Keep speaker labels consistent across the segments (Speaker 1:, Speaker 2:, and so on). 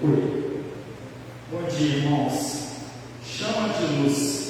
Speaker 1: Oi. Bom dia, irmãos. Chama de luz.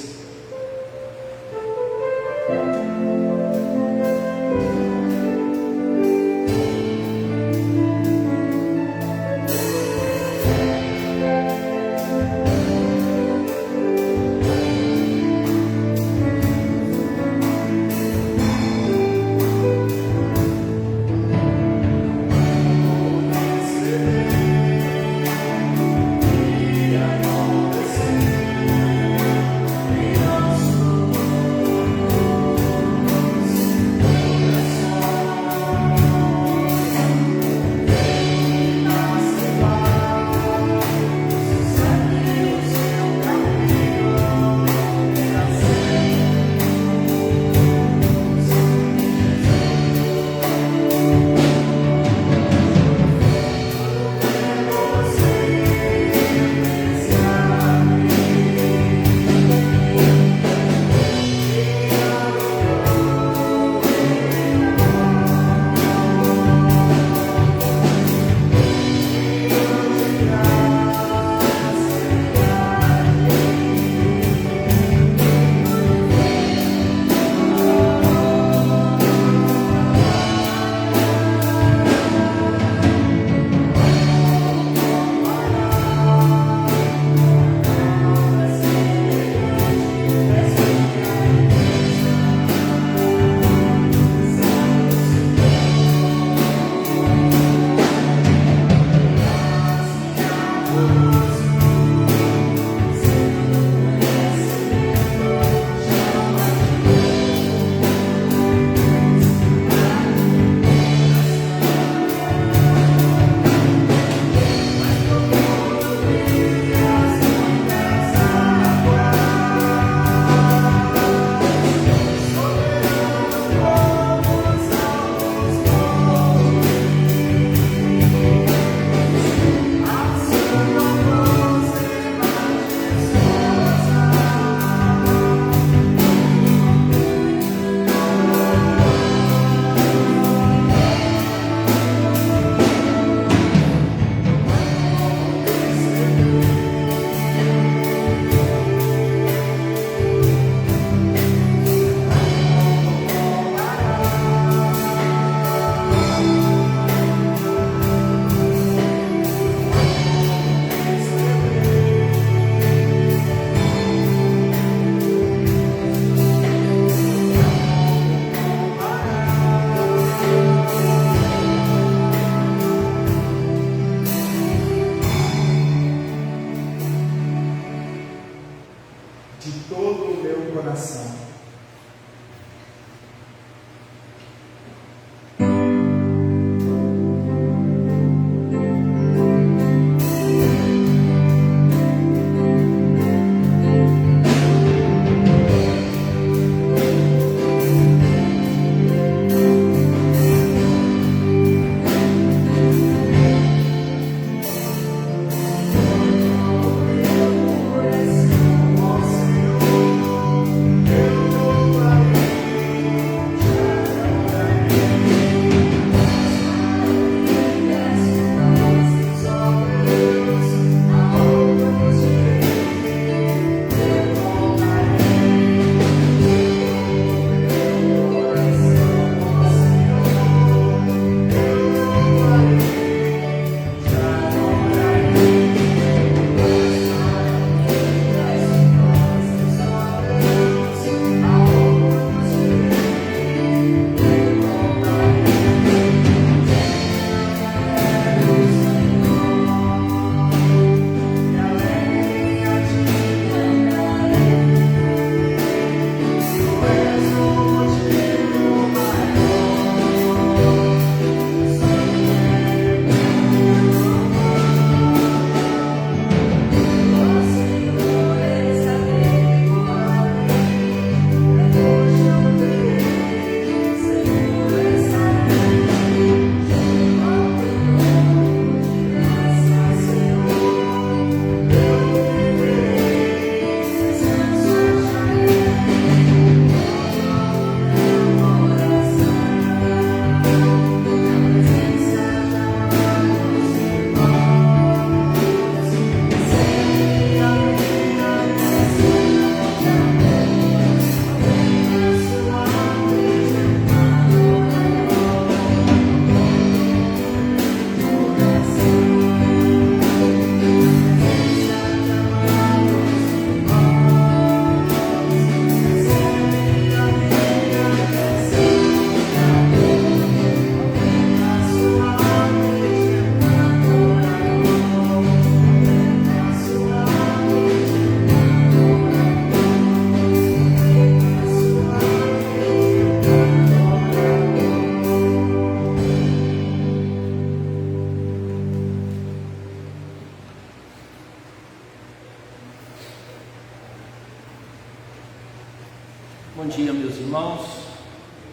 Speaker 2: Bom dia, meus irmãos,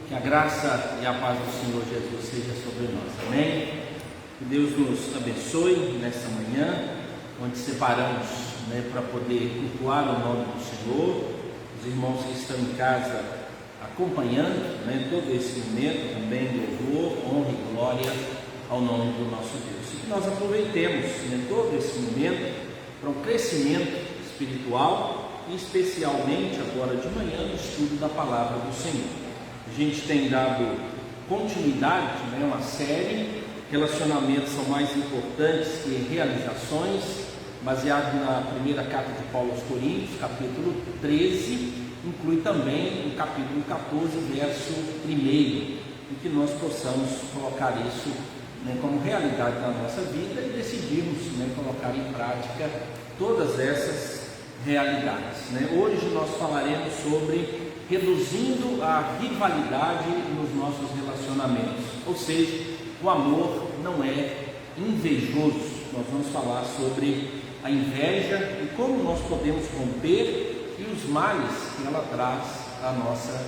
Speaker 2: que a graça e a paz do Senhor Jesus seja sobre nós, amém? Que Deus nos abençoe nesta manhã, onde separamos para poder cultuar o nome do Senhor. Os irmãos que estão em casa acompanhando todo esse momento também de louvor, honra e glória ao nome do nosso Deus. E que nós aproveitemos todo esse momento para um crescimento espiritual, e especialmente agora de manhã no estudo da palavra do Senhor. A gente tem dado continuidade a uma série, relacionamentos são mais importantes que realizações, baseado na primeira carta de Paulo aos Coríntios, capítulo 13, inclui também o capítulo 14, verso 1, e que nós possamos colocar isso como realidade na nossa vida e decidirmos colocar em prática todas essas realidades. Hoje nós falaremos sobre reduzindo a rivalidade nos nossos relacionamentos, ou seja, o amor não é invejoso. Nós vamos falar sobre a inveja e como nós podemos romper e os males que ela traz à nossa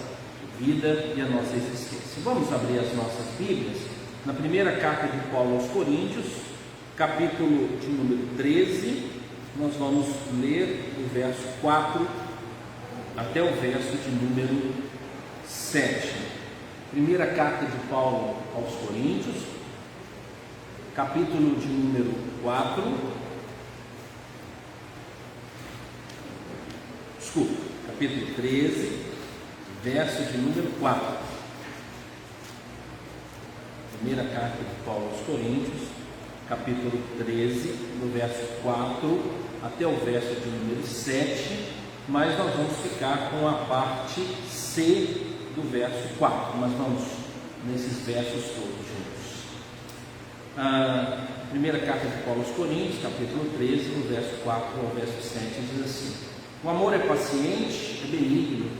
Speaker 2: vida e à nossa existência. Vamos abrir as nossas Bíblias na primeira carta de Paulo aos Coríntios, capítulo de número 13. Nós vamos ler do verso 4 até o verso de número 7. Primeira carta de Paulo aos Coríntios, capítulo de número 4. Capítulo 13, verso de número 4. Primeira carta de Paulo aos Coríntios, capítulo 13, do verso 4 até o verso de número 7, mas nós vamos ficar com a parte C do verso 4, mas vamos nesses versos todos juntos. A primeira carta de Paulo aos Coríntios, capítulo 13, do verso 4 ao verso 7, diz assim: o amor é paciente, é benigno,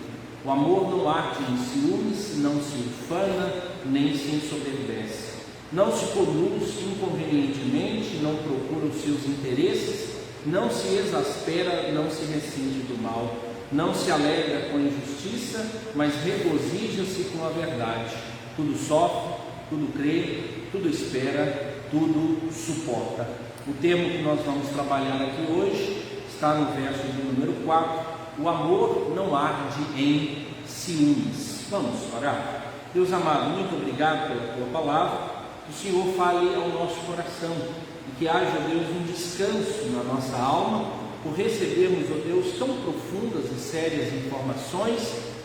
Speaker 2: o amor não arde em ciúmes, não se ufana, nem se ensoberbece. Não se conduz inconvenientemente, não procura os seus interesses, não se exaspera, não se ressente do mal, não se alegra com a injustiça, mas regozija-se com a verdade. Tudo sofre, tudo crê, tudo espera, tudo suporta. O termo que nós vamos trabalhar aqui hoje está no verso de número 4. O amor não arde em ciúmes. Vamos orar. Deus amado, muito obrigado pela tua palavra. Que o Senhor fale ao nosso coração e que haja, Deus, um descanso na nossa alma por recebermos, ó Deus, tão profundas e sérias informações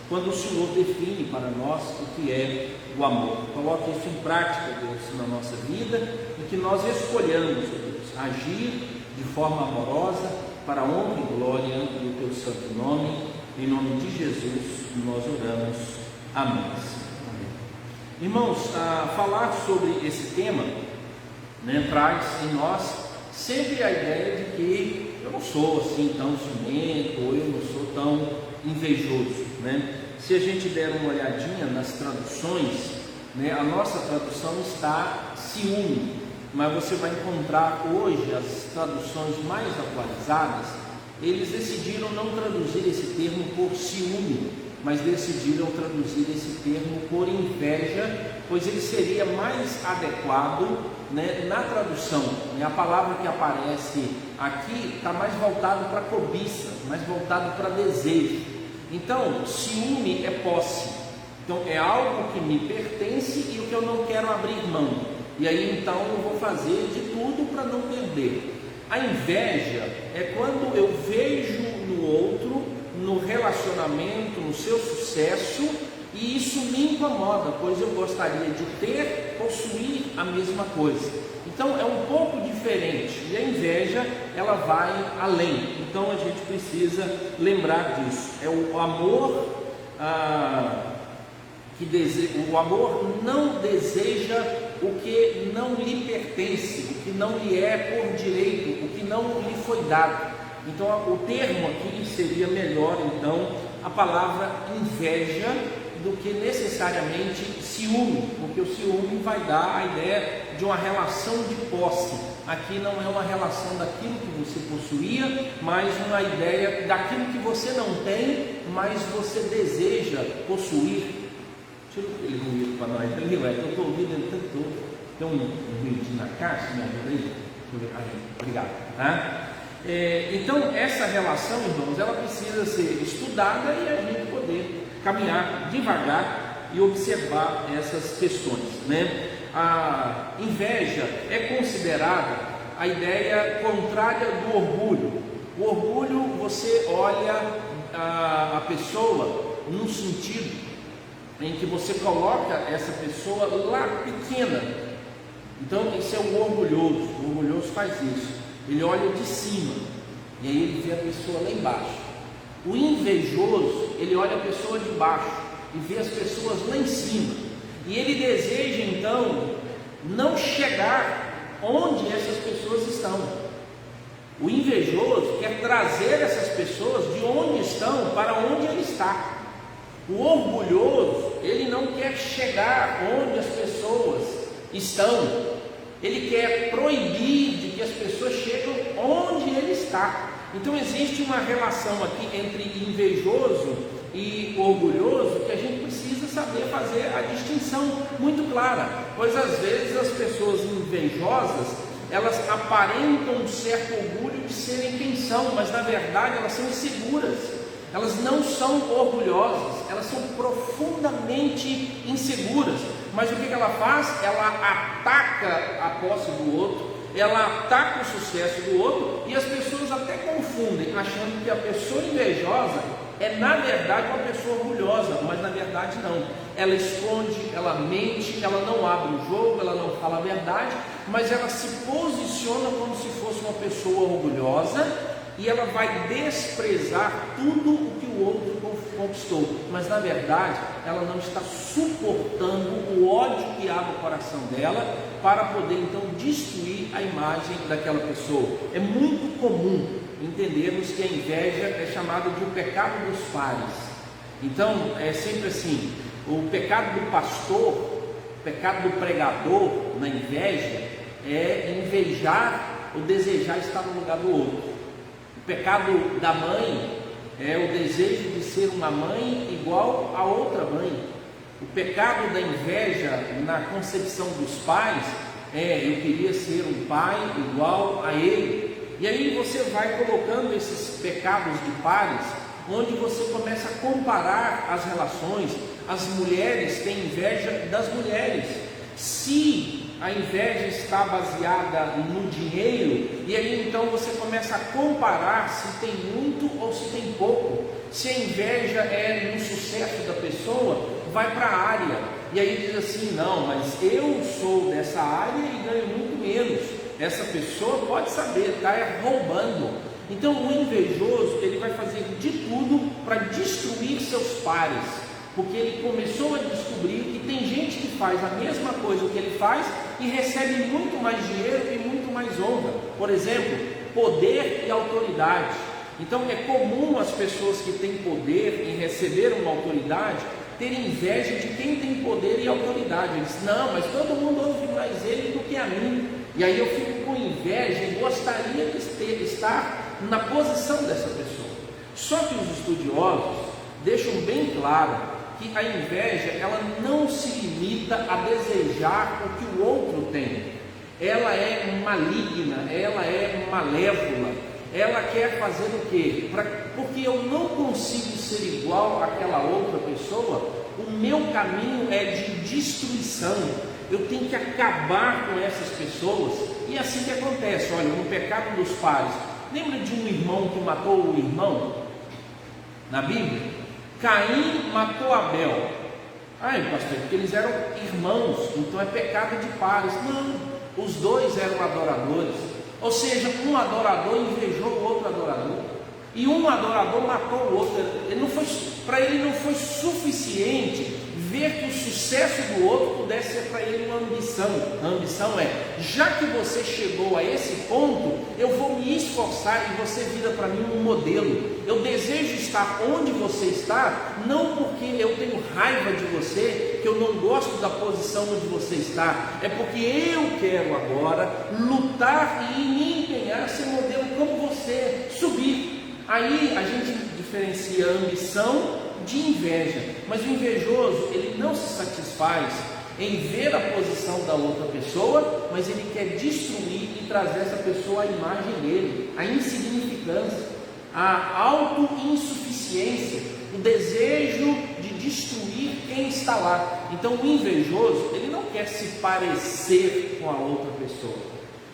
Speaker 2: quando o Senhor define para nós o que é o amor. Coloque isso em prática, Deus, na nossa vida e que nós escolhamos, ó Deus, agir de forma amorosa para a honra e glória do teu santo nome. Em nome de Jesus nós oramos. Amém. Irmãos, falar sobre esse tema traz em nós sempre a ideia de que eu não sou assim tão ciumento, ou eu não sou tão invejoso. Se a gente der uma olhadinha nas traduções, a nossa tradução está ciúme, mas você vai encontrar hoje as traduções mais atualizadas, eles decidiram não traduzir esse termo por ciúme, mas decidiram traduzir esse termo por inveja, pois ele seria mais adequado na tradução. A palavra que aparece aqui está mais voltado para cobiça, mais voltado para desejo. Então, ciúme é posse, então é algo que me pertence e o que eu não quero abrir mão, e aí então eu vou fazer de tudo para não perder. A inveja é quando eu vejo no outro, no relacionamento, no seu sucesso, e isso me incomoda, pois eu gostaria de ter, possuir a mesma coisa. Então é um pouco diferente, e a inveja ela vai além. Então a gente precisa lembrar disso. É o amor o amor não deseja o que não lhe pertence, o que não lhe é por direito, o que não lhe foi dado. Então o termo aqui seria melhor, então, a palavra inveja do que necessariamente ciúme, porque o ciúme vai dar a ideia de uma relação de posse. aqui não é uma relação daquilo que você possuía, mas uma ideia daquilo que você não tem, mas você deseja possuir. Tira aquele ruído para nós ali, vai, eu estou ouvindo ele tanto todo. Tem um ruído na caixa, me ajuda aí? Obrigado. Tá? Então, essa relação, irmãos, ela precisa ser estudada e a gente poder caminhar devagar e observar essas questões, né? A inveja é considerada a ideia contrária do orgulho. O orgulho, você olha a pessoa num sentido em que você coloca essa pessoa lá pequena. Então, esse é o orgulhoso. O orgulhoso faz isso. Ele olha de cima e aí ele vê a pessoa lá embaixo. O invejoso, ele olha a pessoa de baixo e vê as pessoas lá em cima. E ele deseja então não chegar onde essas pessoas estão. O invejoso quer trazer essas pessoas de onde estão para onde ele está. O orgulhoso, ele não quer chegar onde as pessoas estão. Ele quer proibir de que as pessoas cheguem onde ele está. Então existe uma relação aqui entre invejoso e orgulhoso que a gente precisa saber fazer a distinção muito clara, pois às vezes as pessoas invejosas, elas aparentam um certo orgulho de serem quem são, mas na verdade elas são inseguras, elas não são orgulhosas, elas são profundamente inseguras. Mas o que ela faz? Ela ataca a posse do outro, ela ataca o sucesso do outro, e as pessoas até confundem, achando que a pessoa invejosa é na verdade uma pessoa orgulhosa, mas na verdade não. Ela esconde, ela mente, ela não abre o jogo, ela não fala a verdade, mas ela se posiciona como se fosse uma pessoa orgulhosa, e ela vai desprezar tudo o que o outro conquistou, mas na verdade ela não está suportando o ódio que há no coração dela para poder então destruir a imagem daquela pessoa. É muito comum entendermos que a inveja é chamada de o pecado dos pares. Então é sempre assim: o pecado do pastor, o pecado do pregador na inveja é invejar ou desejar estar no lugar do outro. O pecado da mãe é o desejo de ser uma mãe igual a outra mãe. O pecado da inveja na concepção dos pais é: eu queria ser um pai igual a ele. E aí você vai colocando esses pecados de pares, onde você começa a comparar as relações. As mulheres têm inveja das mulheres. Se a inveja está baseada no dinheiro, e aí então você começa a comparar se tem muito ou se tem pouco. Se a inveja é no sucesso da pessoa, vai para a área, e aí diz assim: não, mas eu sou dessa área e ganho muito menos. Essa pessoa pode saber, está roubando. Então o invejoso, ele vai fazer de tudo para destruir seus pares, porque ele começou a descobrir que tem gente que faz a mesma coisa que ele faz e recebe muito mais dinheiro e muito mais honra. Por exemplo, poder e autoridade. Então é comum as pessoas que têm poder e receberam uma autoridade terem inveja de quem tem poder e autoridade. Eles dizem: não, mas todo mundo ouve mais ele do que a mim. E aí eu fico com inveja e gostaria de estar na posição dessa pessoa. Só que os estudiosos deixam bem claro que a inveja, ela não se limita a desejar o que o outro tem. Ela é maligna, ela é malévola. Ela quer fazer o quê? Porque eu não consigo ser igual àquela outra pessoa, o meu caminho é de destruição. Eu tenho que acabar com essas pessoas. E assim que acontece. Olha, no pecado dos pares, lembra de um irmão que matou o irmão? Na Bíblia, Caim matou Abel. Pastor, porque eles eram irmãos, então é pecado de pares. Não, os dois eram adoradores. Ou seja, um adorador invejou o outro adorador, e um adorador matou o outro. Para ele não foi suficiente ver que o sucesso do outro pudesse ser para ele uma ambição. A ambição é, já que você chegou a esse ponto, eu vou me esforçar e você vira para mim um modelo. Eu desejo estar onde você está, não porque eu tenho raiva de você, que eu não gosto da posição onde você está, é porque eu quero agora lutar e me empenhar a ser modelo como você, subir. Aí a gente diferencia a ambição de inveja, mas o invejoso, ele não se satisfaz em ver a posição da outra pessoa, mas ele quer destruir e trazer essa pessoa à imagem dele, a insignificância, a autoinsuficiência, o desejo de destruir quem está lá. Então o invejoso, ele não quer se parecer com a outra pessoa,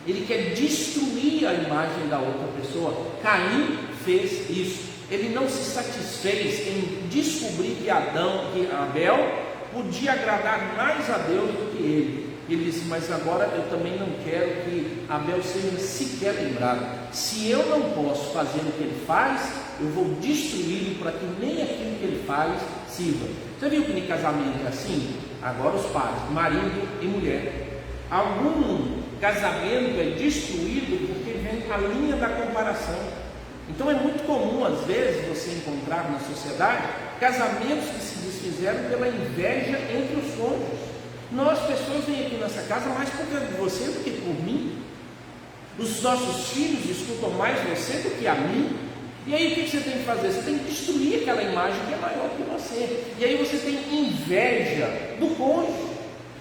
Speaker 2: ele quer destruir a imagem da outra pessoa. Caim fez isso. Ele não se satisfez em descobrir que Abel podia agradar mais a Deus do que ele. Ele disse, mas agora eu também não quero que Abel seja sequer lembrado. Se eu não posso fazer o que ele faz, eu vou destruí-lo para que nem aquilo que ele faz sirva. Você viu que no casamento é assim? Agora os pais, marido e mulher. Algum casamento é destruído porque vem a linha da comparação. Então é muito comum, às vezes, você encontrar na sociedade casamentos que se desfizeram pela inveja entre os cônjuges. Nós, pessoas, vêm aqui nessa casa mais por causa de você do que por mim. Os nossos filhos escutam mais você do que a mim. E aí o que você tem que fazer? Você tem que destruir aquela imagem que é maior que você. E aí você tem inveja do cônjuge,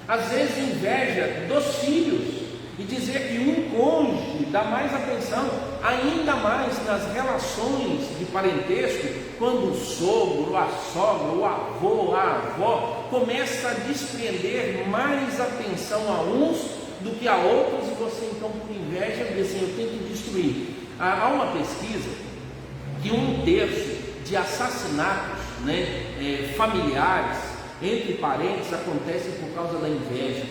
Speaker 2: às vezes inveja dos filhos. E dizer que um cônjuge dá mais atenção, ainda mais nas relações de parentesco, quando o sogro, a sogra, o avô, a avó começa a desprender mais atenção a uns do que a outros, e você então, por inveja, diz assim, eu tenho que destruir. Há uma pesquisa que 1/3 de assassinatos familiares entre parentes acontecem por causa da inveja,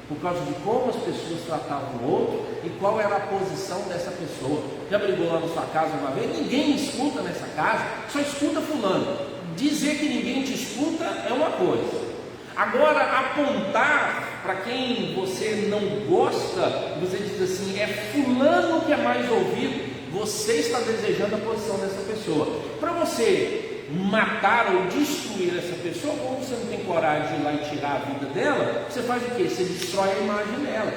Speaker 2: por causa de como as pessoas tratavam o outro e qual era a posição dessa pessoa. Já brigou lá na sua casa uma vez? Ninguém escuta nessa casa, só escuta fulano. Dizer que ninguém te escuta é uma coisa. Agora, apontar para quem você não gosta, você diz assim, é fulano que é mais ouvido, você está desejando a posição dessa pessoa. Para você matar ou destruir essa pessoa, como você não tem coragem de ir lá e tirar a vida dela, você faz o quê? Você destrói a imagem dela.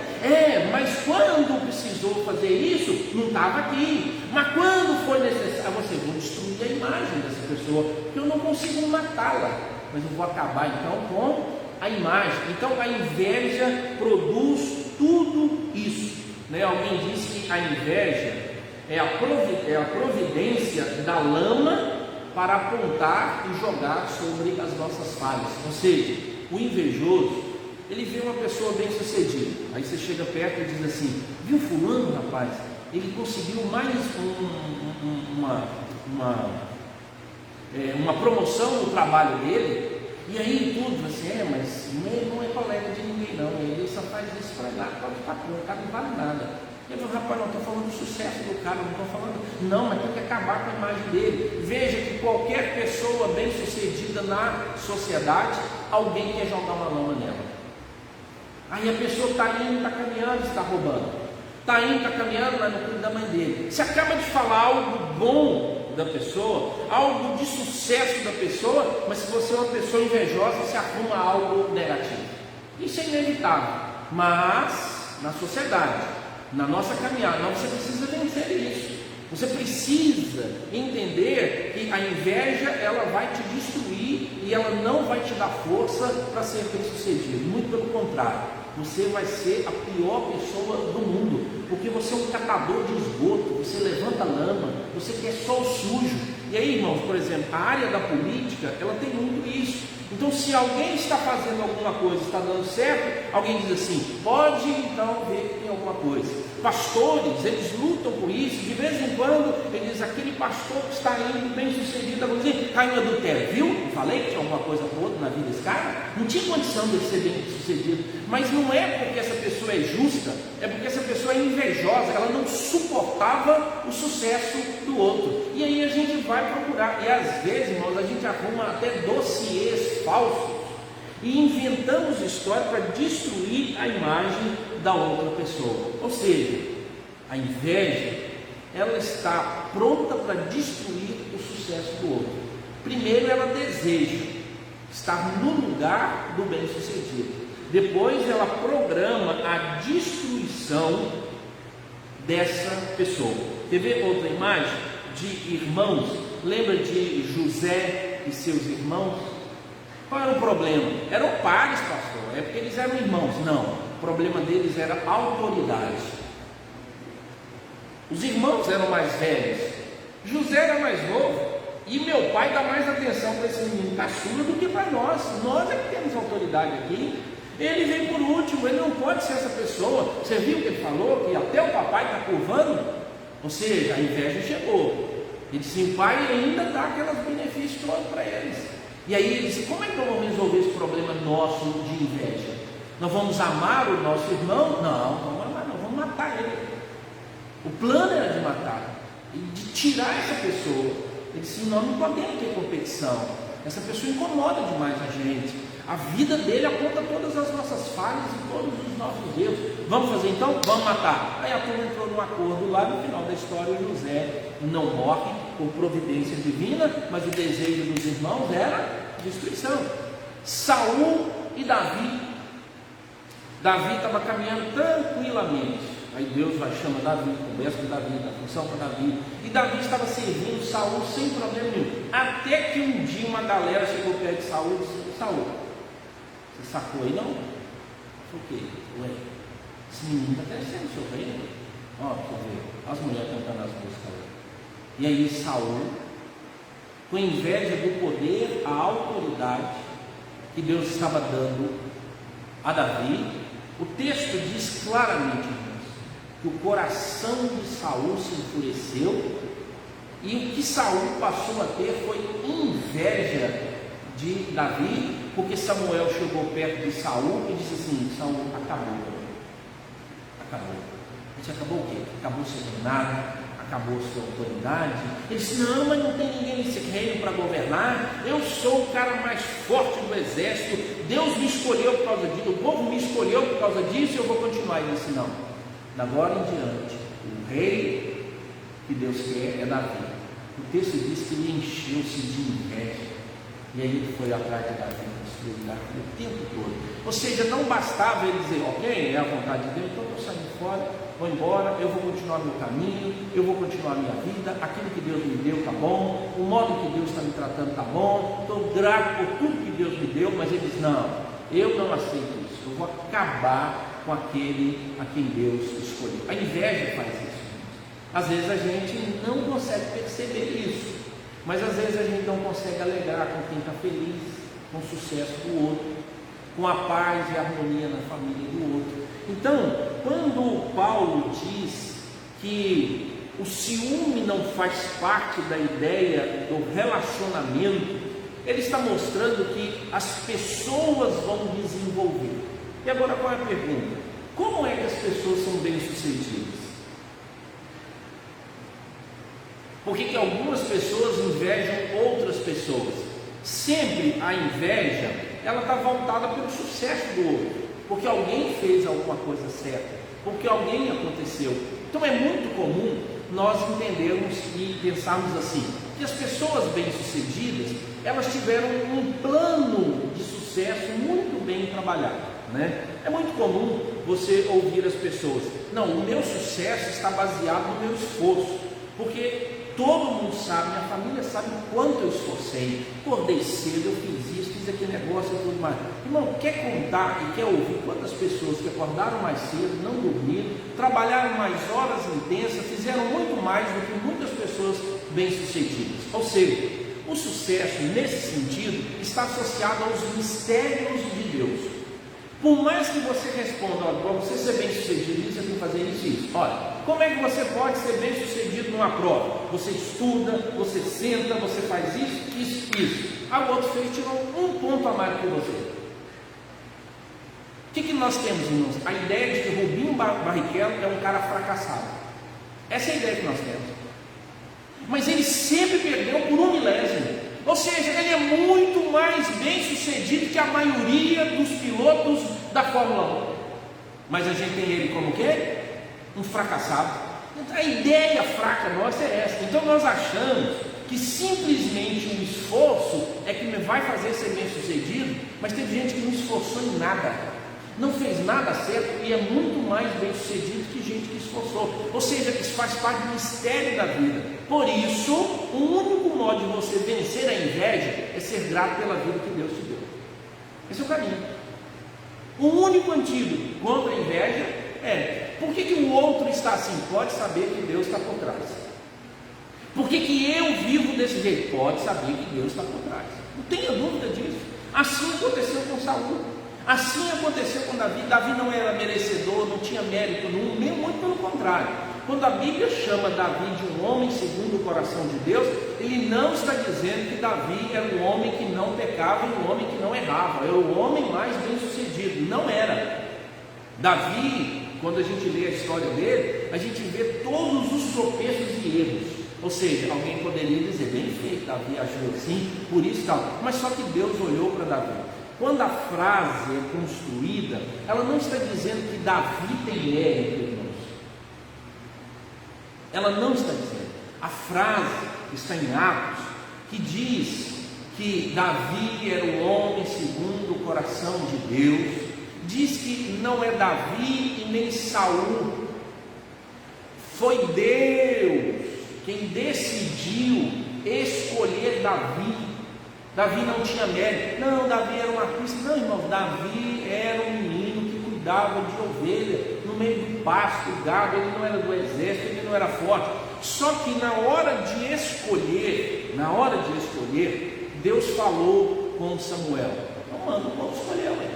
Speaker 2: Mas quando precisou fazer isso, não estava aqui. Mas quando foi necessário, você vai destruir a imagem dessa pessoa, porque eu não consigo matá-la, mas eu vou acabar então com a imagem. Então a inveja produz tudo isso. Alguém disse que a inveja é a providência da lama para apontar e jogar sobre as nossas falhas. Ou seja, o invejoso, ele vê uma pessoa bem sucedida, aí você chega perto e diz assim, viu fulano, rapaz, ele conseguiu mais uma promoção no trabalho dele, e aí tudo, assim, mas não é colega de ninguém não, ele só faz isso para lá, pode ficar pronto, o cara não vale nada. Eu falo, rapaz, não estou falando do sucesso do cara, não estou falando, não, mas tem que acabar com a imagem dele. Veja que qualquer pessoa bem sucedida na sociedade, alguém quer jogar uma lama nela. Aí a pessoa está indo, está caminhando, está roubando, está indo, está caminhando, mas não cuida da mãe dele. Você acaba de falar algo bom da pessoa, algo de sucesso da pessoa, mas se você é uma pessoa invejosa, você arruma algo negativo. Isso é inevitável, mas na sociedade, na nossa caminhada, você precisa vencer isso. Você precisa entender que a inveja, ela vai te destruir e ela não vai te dar força para ser bem sucedido. Muito pelo contrário, você vai ser a pior pessoa do mundo, porque você é um catador de esgoto, você levanta lama, você quer só o sujo. E aí, irmãos, por exemplo, a área da política, ela tem muito isso. Então, se alguém está fazendo alguma coisa, está dando certo, alguém diz assim, pode então ver que tem alguma coisa. Pastores, eles lutam por isso, de vez em quando, ele diz, aquele pastor que está indo bem sucedido, agora diz, caiu em adultério, viu? Eu falei que tinha alguma coisa boa na vida desse cara, não tinha condição de ser bem sucedido, mas não é porque essa pessoa é justa, é porque essa pessoa é invejosa, ela não suportava o sucesso do outro, e aí a gente vai procurar, e às vezes, irmãos, a gente arruma até dossiês falsos, e inventamos história para destruir a imagem da outra pessoa. Ou seja, a inveja, ela está pronta para destruir o sucesso do outro. Primeiro, ela deseja estar no lugar do bem-sucedido. Depois, ela programa a destruição dessa pessoa. Quer ver outra imagem de irmãos? Lembra de José e seus irmãos? Qual era o problema? Eram pares, pastor. É porque eles eram irmãos. Não, o problema deles era autoridade. Os irmãos eram mais velhos, José era mais novo, e meu pai dá mais atenção para esse menino caçula do que para nós. Nós é que temos autoridade aqui. Ele vem por último, ele não pode ser essa pessoa. Você viu que ele falou que até o papai está curvando? Ou seja, a inveja chegou. Ele disse: o pai ainda dá aqueles benefícios todos para eles. E aí ele disse: como é que nós vamos resolver esse problema nosso de inveja? Nós vamos amar o nosso irmão? Não, não vamos amar, não, vamos matar ele. O plano era de matar, de tirar essa pessoa. Ele disse: nós não podemos ter competição, essa pessoa incomoda demais a gente, a vida dele aponta todas as nossas falhas e todos os nossos erros. Vamos fazer então? Vamos matar. Aí a turma entrou num acordo lá. No final da história, o José não morre por providência divina, mas o desejo dos irmãos era destruição. Saul e Davi. Davi estava caminhando tranquilamente. Aí Deus vai chamar Davi, conversa com Davi, dá função para Davi. E Davi estava servindo Saul sem problema nenhum. Até que um dia uma galera chegou perto de Saul e disse: Saul, você sacou aí não? Por quê? Ué, esse menino está crescendo o seu reino. Ó, deixa eu ver, as mulheres cantando as músicas. E aí Saul, com inveja do poder, a autoridade que Deus estava dando a Davi, o texto diz claramente que o coração de Saul se enfureceu, e o que Saul passou a ter foi inveja de Davi, porque Samuel chegou perto de Saul e disse assim: Saul, acabou. A gente acabou o quê? Acabou seu reinado, acabou sua autoridade. Ele disse: não, mas não tem ninguém nesse reino para governar. Eu sou o cara mais forte do exército. Deus me escolheu por causa disso, o povo me escolheu por causa disso, e eu vou continuar. Ele disse: não, da agora em diante, o rei que Deus quer é Davi. O texto diz que ele encheu-se de inveja, e aí ele foi atrás de Davi, construiu Davi o tempo todo. Ou seja, não bastava ele dizer: ok, é a vontade de Deus, então eu estou saindo fora, vou embora, eu vou continuar meu caminho, eu vou continuar a minha vida, aquilo que Deus me deu está bom, o modo que Deus está me tratando está bom, estou grato por tudo que Deus me deu. Mas ele diz: não, eu não aceito isso, eu vou acabar com aquele a quem Deus escolheu. A inveja faz isso. Às vezes a gente não consegue perceber isso, mas às vezes a gente não consegue alegrar com quem está feliz, com o sucesso do outro, com a paz e a harmonia na família do outro. Então, quando Paulo diz que o ciúme não faz parte da ideia do relacionamento, ele está mostrando que as pessoas vão desenvolver. E agora qual é a pergunta? Como é que as pessoas são bem-sucedidas? Por que algumas pessoas invejam outras pessoas? Sempre a inveja, ela está voltada pelo sucesso do outro, porque alguém fez alguma coisa certa, porque alguém aconteceu. Então é muito comum nós entendermos e pensarmos assim, que as pessoas bem-sucedidas, elas tiveram um plano de sucesso muito bem trabalhado. É muito comum você ouvir as pessoas: não, o meu sucesso está baseado no meu esforço, porque todo mundo sabe, minha família sabe o quanto eu esforcei, acordei cedo, eu fiz isso, fiz aquele negócio e tudo mais. Irmão, quer contar e quer ouvir quantas pessoas que acordaram mais cedo, não dormiram, trabalharam mais horas intensas, fizeram muito mais do que muitas pessoas bem-sucedidas? Ou seja, o sucesso nesse sentido está associado aos mistérios de Deus. Por mais que você responda: olha, para você ser bem sucedido, você tem que fazer isso e isso. Olha, como é que você pode ser bem sucedido numa prova? Você estuda, você senta, você faz isso, isso, isso. A outro fez, tirou um ponto a mais que você. O que nós temos, irmãos? A ideia de que Rubinho Barrichello é um cara fracassado. Essa é a ideia que nós temos. Mas ele sempre perdeu por 1 milésimo. Ou seja, ele é muito mais bem sucedido que a maioria dos pilotos da Fórmula 1. Mas a gente tem ele como o quê? Um fracassado. Então, a ideia fraca nossa é essa. Então nós achamos que simplesmente o esforço é que me vai fazer ser bem sucedido, mas teve gente que não esforçou em nada, não fez nada certo e é muito mais bem sucedido que gente que esforçou. Ou seja, isso faz parte do mistério da vida. Por isso, o único modo de você vencer a inveja é ser grato pela vida que Deus te deu. Esse é o caminho. O único antídoto contra a inveja é: por que o outro está assim? Pode saber que Deus está por trás. Por que eu vivo desse jeito? Pode saber que Deus está por trás. Não tenha dúvida disso. Assim aconteceu com Saul. Assim aconteceu com Davi. Davi não era merecedor, não tinha mérito nenhum, nem muito pelo contrário. Quando a Bíblia chama Davi de um homem segundo o coração de Deus, ele não está dizendo que Davi era um homem que não pecava e um homem que não errava. Era o homem mais bem sucedido. Não era. Davi, quando a gente lê a história dele, a gente vê todos os tropeços e erros. Ou seja, alguém poderia dizer: bem feito, Davi agiu assim, por isso tal. Mas só que Deus olhou para Davi. Quando a frase é construída, ela não está dizendo que Davi tem mérito, irmãos. Ela não está dizendo. A frase está em Atos, que diz que Davi era o homem segundo o coração de Deus. Diz que não é Davi e nem Saul. Foi Deus quem decidiu escolher Davi. Davi não tinha mérito. Não, Davi era um artista. Não, irmão, Davi era um menino que cuidava de ovelha no meio do pasto, do gado. Ele não era do exército, ele não era forte. Só que na hora de escolher, Deus falou com Samuel: não manda o povo escolher, ué.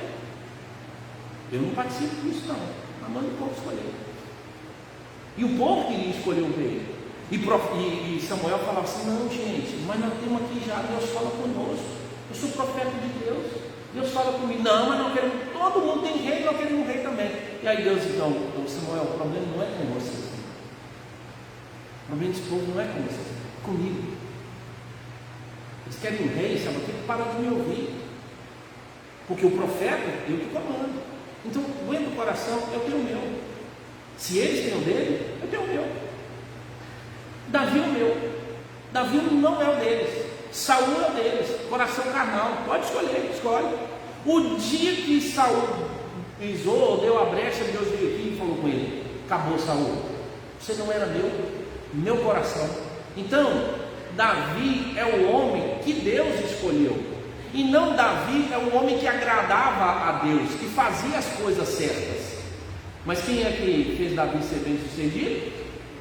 Speaker 2: Eu não participo disso não, mas manda o povo escolher. E o povo queria escolher o rei. E Samuel falava assim: não, gente, mas nós temos aqui já, Deus fala conosco. Eu sou profeta de Deus, Deus fala comigo. Não, mas não queremos, todo mundo tem rei, nós queremos um rei também. E aí Deus, então, Samuel, o problema não é com vocês. O problema desse povo não é com vocês, é comigo. Eles querem um rei, sabe o que? Para de me ouvir. Porque o profeta, eu que comando. Então, dentro do coração, eu tenho o meu. Se eles têm o dele, eu tenho o meu. Davi é o meu. Davi não é o deles. Saul é o deles. Coração carnal. Pode escolher, escolhe. O dia que Saul pisou, deu a brecha, Deus veio aqui e falou com ele: acabou, Saul. Você não era meu coração. Então, Davi é o homem que Deus escolheu. E não Davi é o homem que agradava a Deus, que fazia as coisas certas. Mas quem é que fez Davi ser bem sucedido?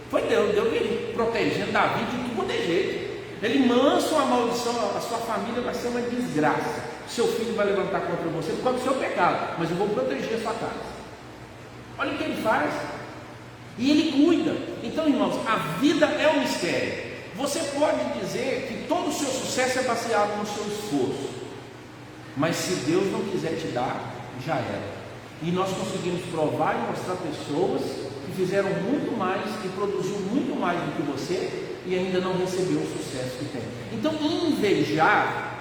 Speaker 2: Foi Deus. Deus veio protegendo Davi de tudo de jeito. Ele mansa uma maldição, a sua família vai ser uma desgraça. Seu filho vai levantar contra você por causa do seu pecado, mas eu vou proteger a sua casa. Olha o que ele faz. E ele cuida. Então, irmãos, a vida é um mistério. Você pode dizer que todo o seu sucesso é baseado no seu esforço, mas se Deus não quiser te dar, já era. E nós conseguimos provar e mostrar pessoas que fizeram muito mais e produziu muito mais do que você e ainda não recebeu o sucesso que tem. Então, invejar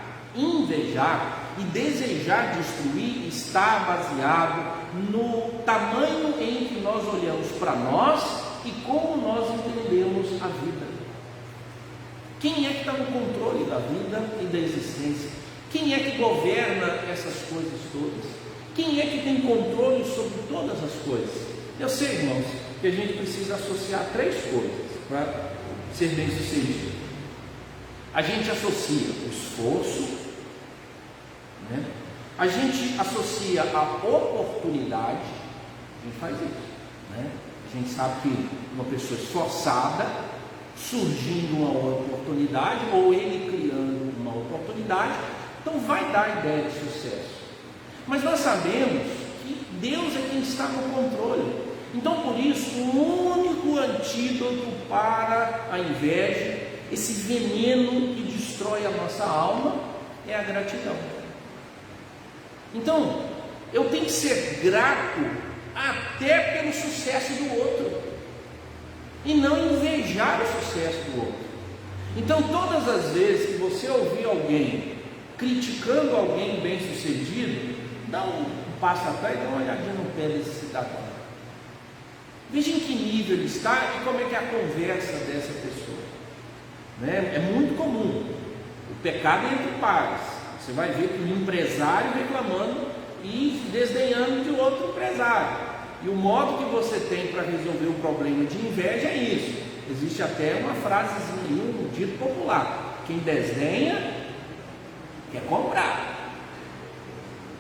Speaker 2: e desejar destruir está baseado no tamanho em que nós olhamos para nós e como nós entendemos a vida. Quem é que está no controle da vida e da existência? Quem é que governa essas coisas todas? Quem é que tem controle sobre todas as coisas? Eu sei, irmãos, que a gente precisa associar três coisas para ser bem sucedido. A gente associa o esforço, né? A gente associa a oportunidade. A gente faz isso, né? A gente sabe que uma pessoa esforçada, surgindo uma oportunidade, ou ele criando uma oportunidade, então vai dar a ideia de sucesso. Mas nós sabemos que Deus é quem está no controle. Então, por isso, o único antídoto para a inveja, esse veneno que destrói a nossa alma, é a gratidão. Então, eu tenho que ser grato até pelo sucesso do outro, e não invejar o sucesso do outro. Então, todas as vezes que você ouvir alguém criticando alguém bem-sucedido, dá um passo atrás e dá uma olhadinha no pé desse cidadão. Veja em que nível ele está e como é que é a conversa dessa pessoa. Né? É muito comum. O pecado é entre pares. Você vai ver que um empresário reclamando e desdenhando de outro empresário. E o modo que você tem para resolver o problema de inveja é isso. Existe até uma frasezinha, um dito popular: quem desdenha quer comprar.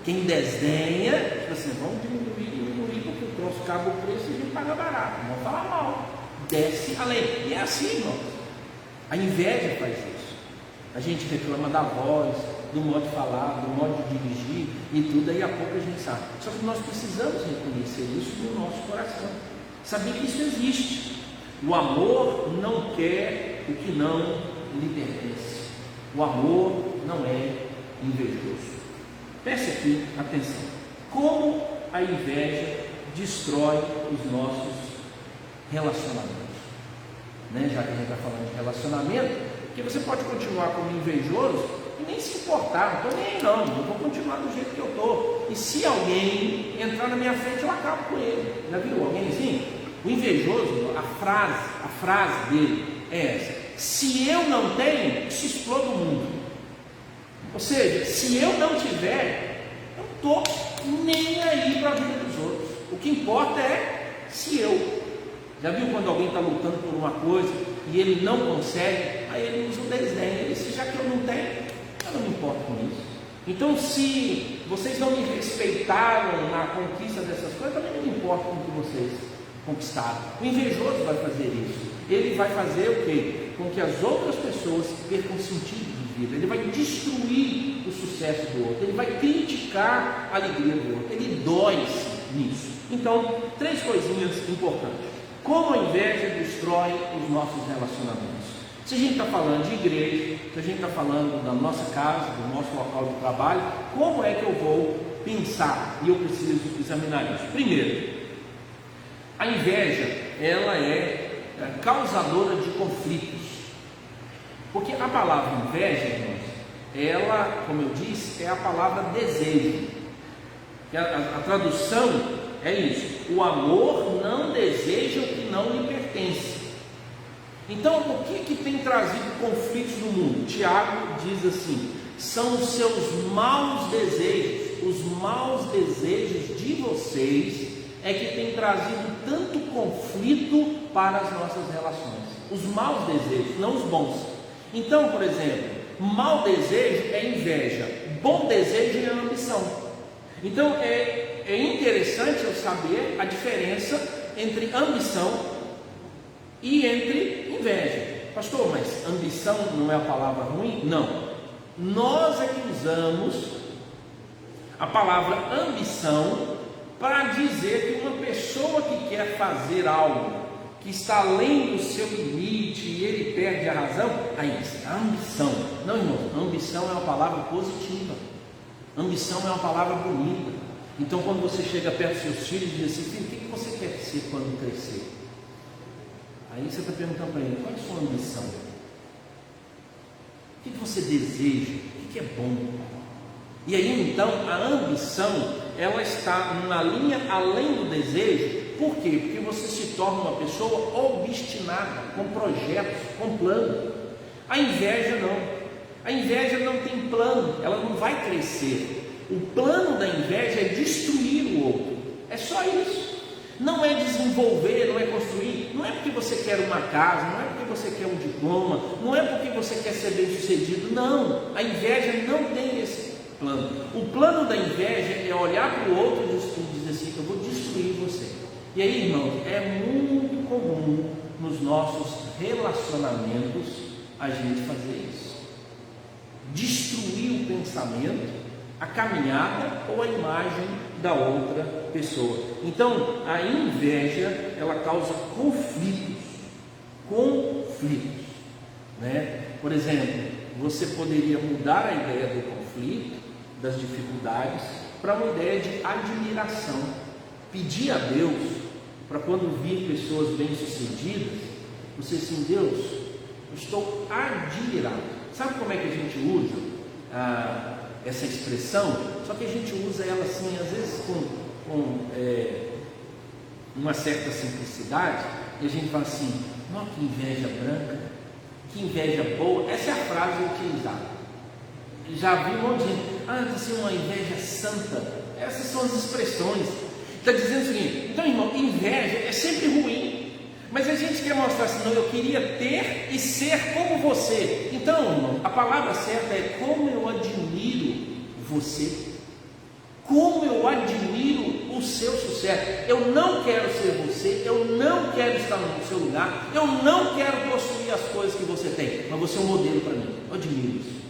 Speaker 2: Quem desdenha, tipo assim, vamos diminuir, porque o troço acaba o preço e a gente paga barato. Não vamos falar mal. Desce além. E é assim, irmãos. A inveja faz isso. A gente reclama da voz, do modo de falar, do modo de dirigir e tudo, aí a pouco a gente sabe. Só que nós precisamos reconhecer isso no nosso coração. Saber que isso existe. O amor não quer o que não lhe pertence. O amor não é invejoso. Preste aqui atenção. Como a inveja destrói os nossos relacionamentos. Né? Já que a gente está falando de relacionamento, porque você pode continuar como invejoso e nem se importar, não estou nem aí não, eu vou continuar do jeito que eu estou. E se alguém entrar na minha frente, eu acabo com ele. Já viu alguém assim? O invejoso, a frase dele é essa: se eu não tenho, isso explode o mundo. Ou seja, se eu não tiver, eu não estou nem aí para a vida dos outros. O que importa é se eu. Já viu quando alguém está lutando por uma coisa e ele não consegue? Aí ele usa o desdém. Ele diz: já que eu não tenho, eu não me importo com isso. Então, se vocês não me respeitaram na conquista dessas coisas, eu também não me importo com o que vocês conquistaram. O invejoso vai fazer isso. Ele vai fazer o quê? Com que as outras pessoas percam sentido de vida. Ele vai destruir o sucesso do outro. Ele vai criticar a alegria do outro. Ele dói-se nisso. Então, 3 coisinhas importantes. Como a inveja destrói os nossos relacionamentos. Se a gente está falando de igreja, se a gente está falando da nossa casa, do nosso local de trabalho, como é que eu vou pensar? E eu preciso examinar isso. Primeiro, a inveja, ela é causadora de conflitos. Porque a palavra inveja, irmãos, ela, como eu disse, é a palavra desejo. A tradução é isso: o amor não deseja o que não lhe pertence. Então, o que tem trazido conflitos no mundo? Tiago diz assim: são os seus maus desejos, os maus desejos de vocês é que tem trazido tanto conflito para as nossas relações. Os maus desejos, não os bons. Então, por exemplo, mau desejo é inveja, bom desejo é ambição. Então, é interessante eu saber a diferença entre ambição e entre inveja. Pastor, mas ambição não é a palavra ruim? Não. Nós é que usamos a palavra ambição para dizer que uma pessoa que quer fazer algo que está além do seu limite e ele perde a razão, aí isso é ambição. Não, irmão, ambição é uma palavra positiva. Ambição é uma palavra bonita. Então, quando você chega perto dos seus filhos e diz assim: filho, o que você quer ser quando crescer? Aí você está perguntando para ele: qual é a sua ambição? O que você deseja? O que é bom? E aí então a ambição, ela está na linha além do desejo. Por quê? Porque você se torna uma pessoa obstinada, com projetos, com plano. A inveja não. A inveja não tem plano, ela não vai crescer. O plano da inveja é destruir o outro. É só isso. Não é desenvolver, não é construir. Não é porque você quer uma casa, não é porque você quer um diploma, não é porque você quer ser bem sucedido. Não, a inveja não tem esse plano. O plano da inveja é olhar para o outro e dizer assim: eu vou destruir você. E aí, irmãos, é muito comum nos nossos relacionamentos a gente fazer isso. Destruir o pensamento, a caminhada ou a imagem da outra pessoa. Então, a inveja, ela causa conflitos, né? Por exemplo, você poderia mudar a ideia do conflito, das dificuldades, para uma ideia de admiração. Pedir a Deus para quando vir pessoas bem-sucedidas, você assim: Deus, estou admirado. Sabe como é que a gente usa essa expressão? Só que a gente usa ela assim, às vezes com uma certa simplicidade, e a gente fala assim: nossa, que inveja branca, que inveja boa. Essa é a frase utilizada. Já vi um monte de gente: está assim, uma inveja santa. Essas são as expressões. Está dizendo o seguinte: então, irmão, inveja é sempre ruim, mas a gente quer mostrar assim: não, eu queria ter e ser como você. Então, irmão, a palavra certa é: como eu admiro você, como eu admiro o seu sucesso. Eu não quero ser você, eu não quero estar no seu lugar, eu não quero possuir as coisas que você tem, mas você é um modelo para mim. Eu admiro isso,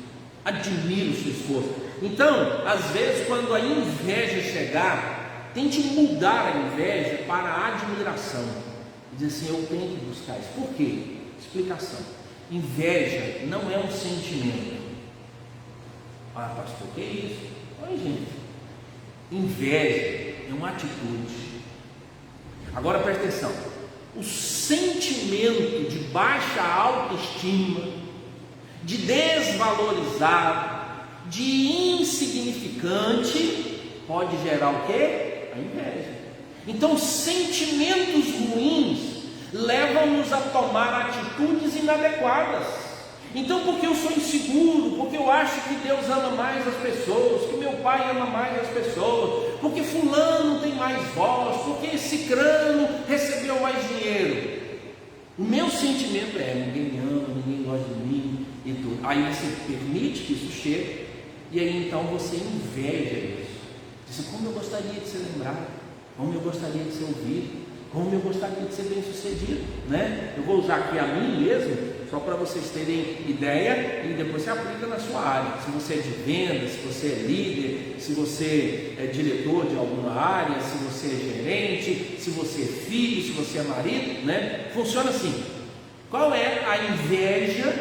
Speaker 2: admiro o seu esforço. Então, às vezes, quando a inveja chegar, tente mudar a inveja para a admiração. Diz assim: eu tenho que buscar isso. Por quê? Explicação: inveja não é um sentimento. Ah, pastor, que é isso? Oi, gente, inveja é uma atitude. Agora presta atenção: o sentimento de baixa autoestima, de desvalorizado, de insignificante, pode gerar o quê? A inveja. Então, sentimentos ruins levam-nos a tomar atitudes inadequadas. Então, porque eu sou inseguro, porque eu acho que Deus ama mais as pessoas, que meu pai ama mais as pessoas, porque fulano tem mais voz, porque cicrano recebeu mais dinheiro, o meu sentimento é: ninguém me ama, ninguém gosta de mim e tudo. Aí você permite que isso chegue, e aí então você inveja isso. Diz: como eu gostaria de ser lembrado, como eu gostaria de ser ouvido, como eu gostaria de ser bem sucedido, né? Eu vou usar aqui a mim mesmo, só para vocês terem ideia, e depois você aplica na sua área. Se você é de venda, se você é líder, se você é diretor de alguma área, se você é gerente, se você é filho, se você é marido, né? Funciona assim: qual é a inveja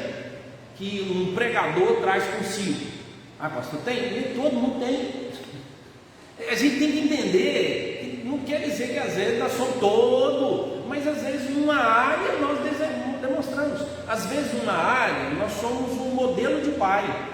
Speaker 2: que um pregador traz consigo? Ah, pastor, tem? Todo mundo tem. A gente tem que entender, não quer dizer que às vezes nós somos todo, mas às vezes numa área nós demonstramos, às vezes numa área nós somos um modelo de pai,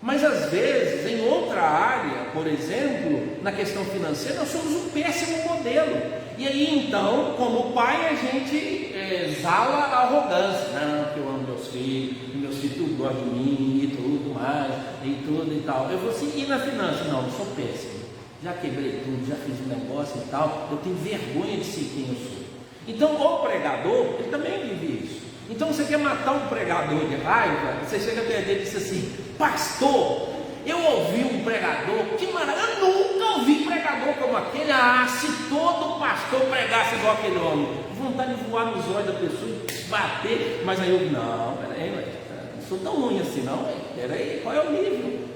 Speaker 2: mas às vezes em outra área, por exemplo, na questão financeira, nós somos um péssimo modelo. E aí então, como pai, a gente exala a arrogância: não, que eu amo meus filhos tudo gostam de mim e tudo mais, e tudo e tal. Eu vou assim: e na finança? Não, eu sou péssimo, já quebrei tudo, já fiz um negócio e tal, eu tenho vergonha de ser quem eu sou. Então o pregador, ele também vive isso. Então você quer matar um pregador de raiva, você chega perto dele e diz assim: pastor, eu ouvi um pregador, que maravilha, eu nunca ouvi pregador como aquele. Ah, se todo pastor pregasse igual aquele homem, vontade de voar nos olhos da pessoa e bater. Mas aí eu: não, peraí, não sou tão ruim assim não, peraí, qual é o nível?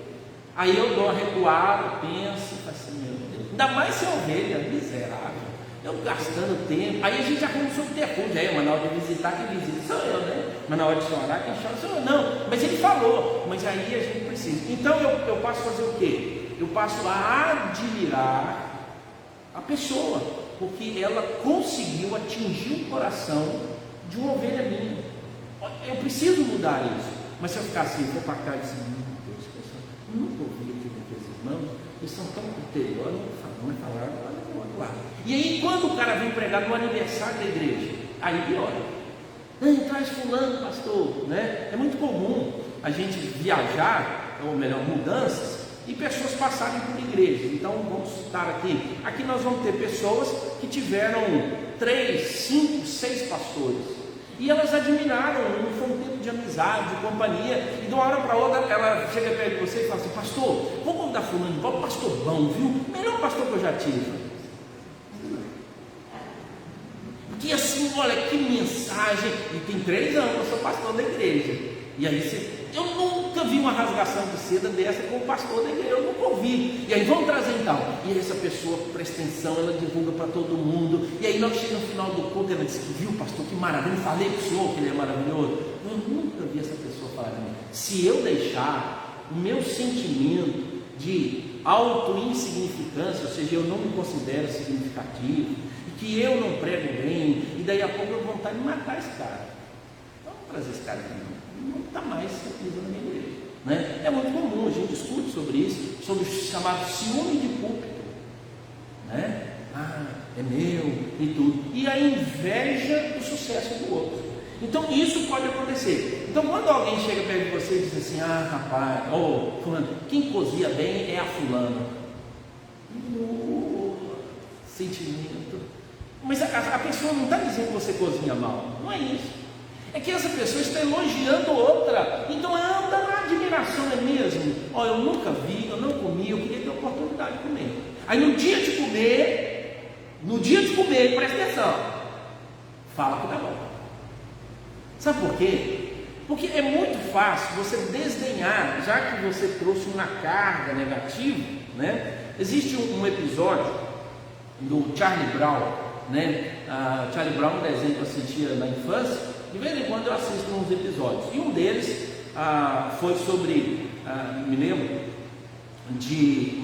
Speaker 2: Aí eu dou uma recuada, penso, assim: meu Deus, ainda mais ser ovelha, miserável, eu gastando tempo. Aí a gente arruma um subterfúgio: aí, mas na hora de visitar, quem visita sou eu, né? Mas na hora de chorar, quem chora sou eu. Não, mas ele falou, mas aí a gente precisa. Então eu passo a fazer o quê? Eu passo a admirar a pessoa, porque ela conseguiu atingir o coração de uma ovelha minha. Eu preciso mudar isso. Mas se eu ficar assim, vou para cá e dizer: meu Deus, pessoal, eu nunca ouvi aqui daqueles irmãos, eles são tão criteriosos, não falar, olha. E aí, quando o cara vem pregar no aniversário da igreja, aí piora: traz fulano, pastor, né? É muito comum a gente viajar, ou melhor, mudanças, e pessoas passarem por igrejas. Então vamos citar aqui nós vamos ter pessoas que tiveram 3, 5, 6 pastores, e elas admiraram, foi um tempo de amizade, de companhia, e de uma hora para outra ela chega perto de você e fala assim: pastor, vamos convidar fulano, vamos, pastor bom, viu? Melhor pastor que eu já tive. Porque assim, olha que mensagem, e tem 3 anos eu sou pastor da igreja, e aí eu nunca vi uma rasgação de seda dessa com o pastor da igreja, eu nunca ouvi. E aí vamos trazer então, e aí essa pessoa presta atenção, ela divulga para todo mundo, e aí nós chegamos no final do culto, ela disse: viu pastor, que maravilha, falei para o senhor que ele é maravilhoso. Eu nunca vi essa pessoa falar de mim. Se eu deixar o meu sentimento de auto-insignificância, ou seja, eu não me considero significativo, que eu não prego bem, e daí a pouco eu vou vontade de matar esse cara. Vamos trazer esse cara aqui, não está mais pisando na minha igreja. Né? É muito comum, a gente discute sobre isso, sobre o chamado ciúme de púlpito. Né? É meu e tudo. E a inveja do sucesso do outro. Então isso pode acontecer. Então quando alguém chega perto de você e diz assim, rapaz, fulano, quem cozinha bem é a fulano. Sentimento. Mas a pessoa não está dizendo que você cozinha mal. Não é isso. É que essa pessoa está elogiando outra. Então anda na admiração, é mesmo. Eu nunca vi, eu não comi, eu queria ter a oportunidade de comer. Aí no dia de comer, presta atenção, fala que tá bom. Sabe por quê? Porque é muito fácil você desdenhar, já que você trouxe uma carga negativa, né? Existe um episódio do Charlie Brown, né? Charlie Brown é um desenho que eu assistia na infância, de vez em quando eu assisto uns episódios, e um deles foi sobre, me lembro, de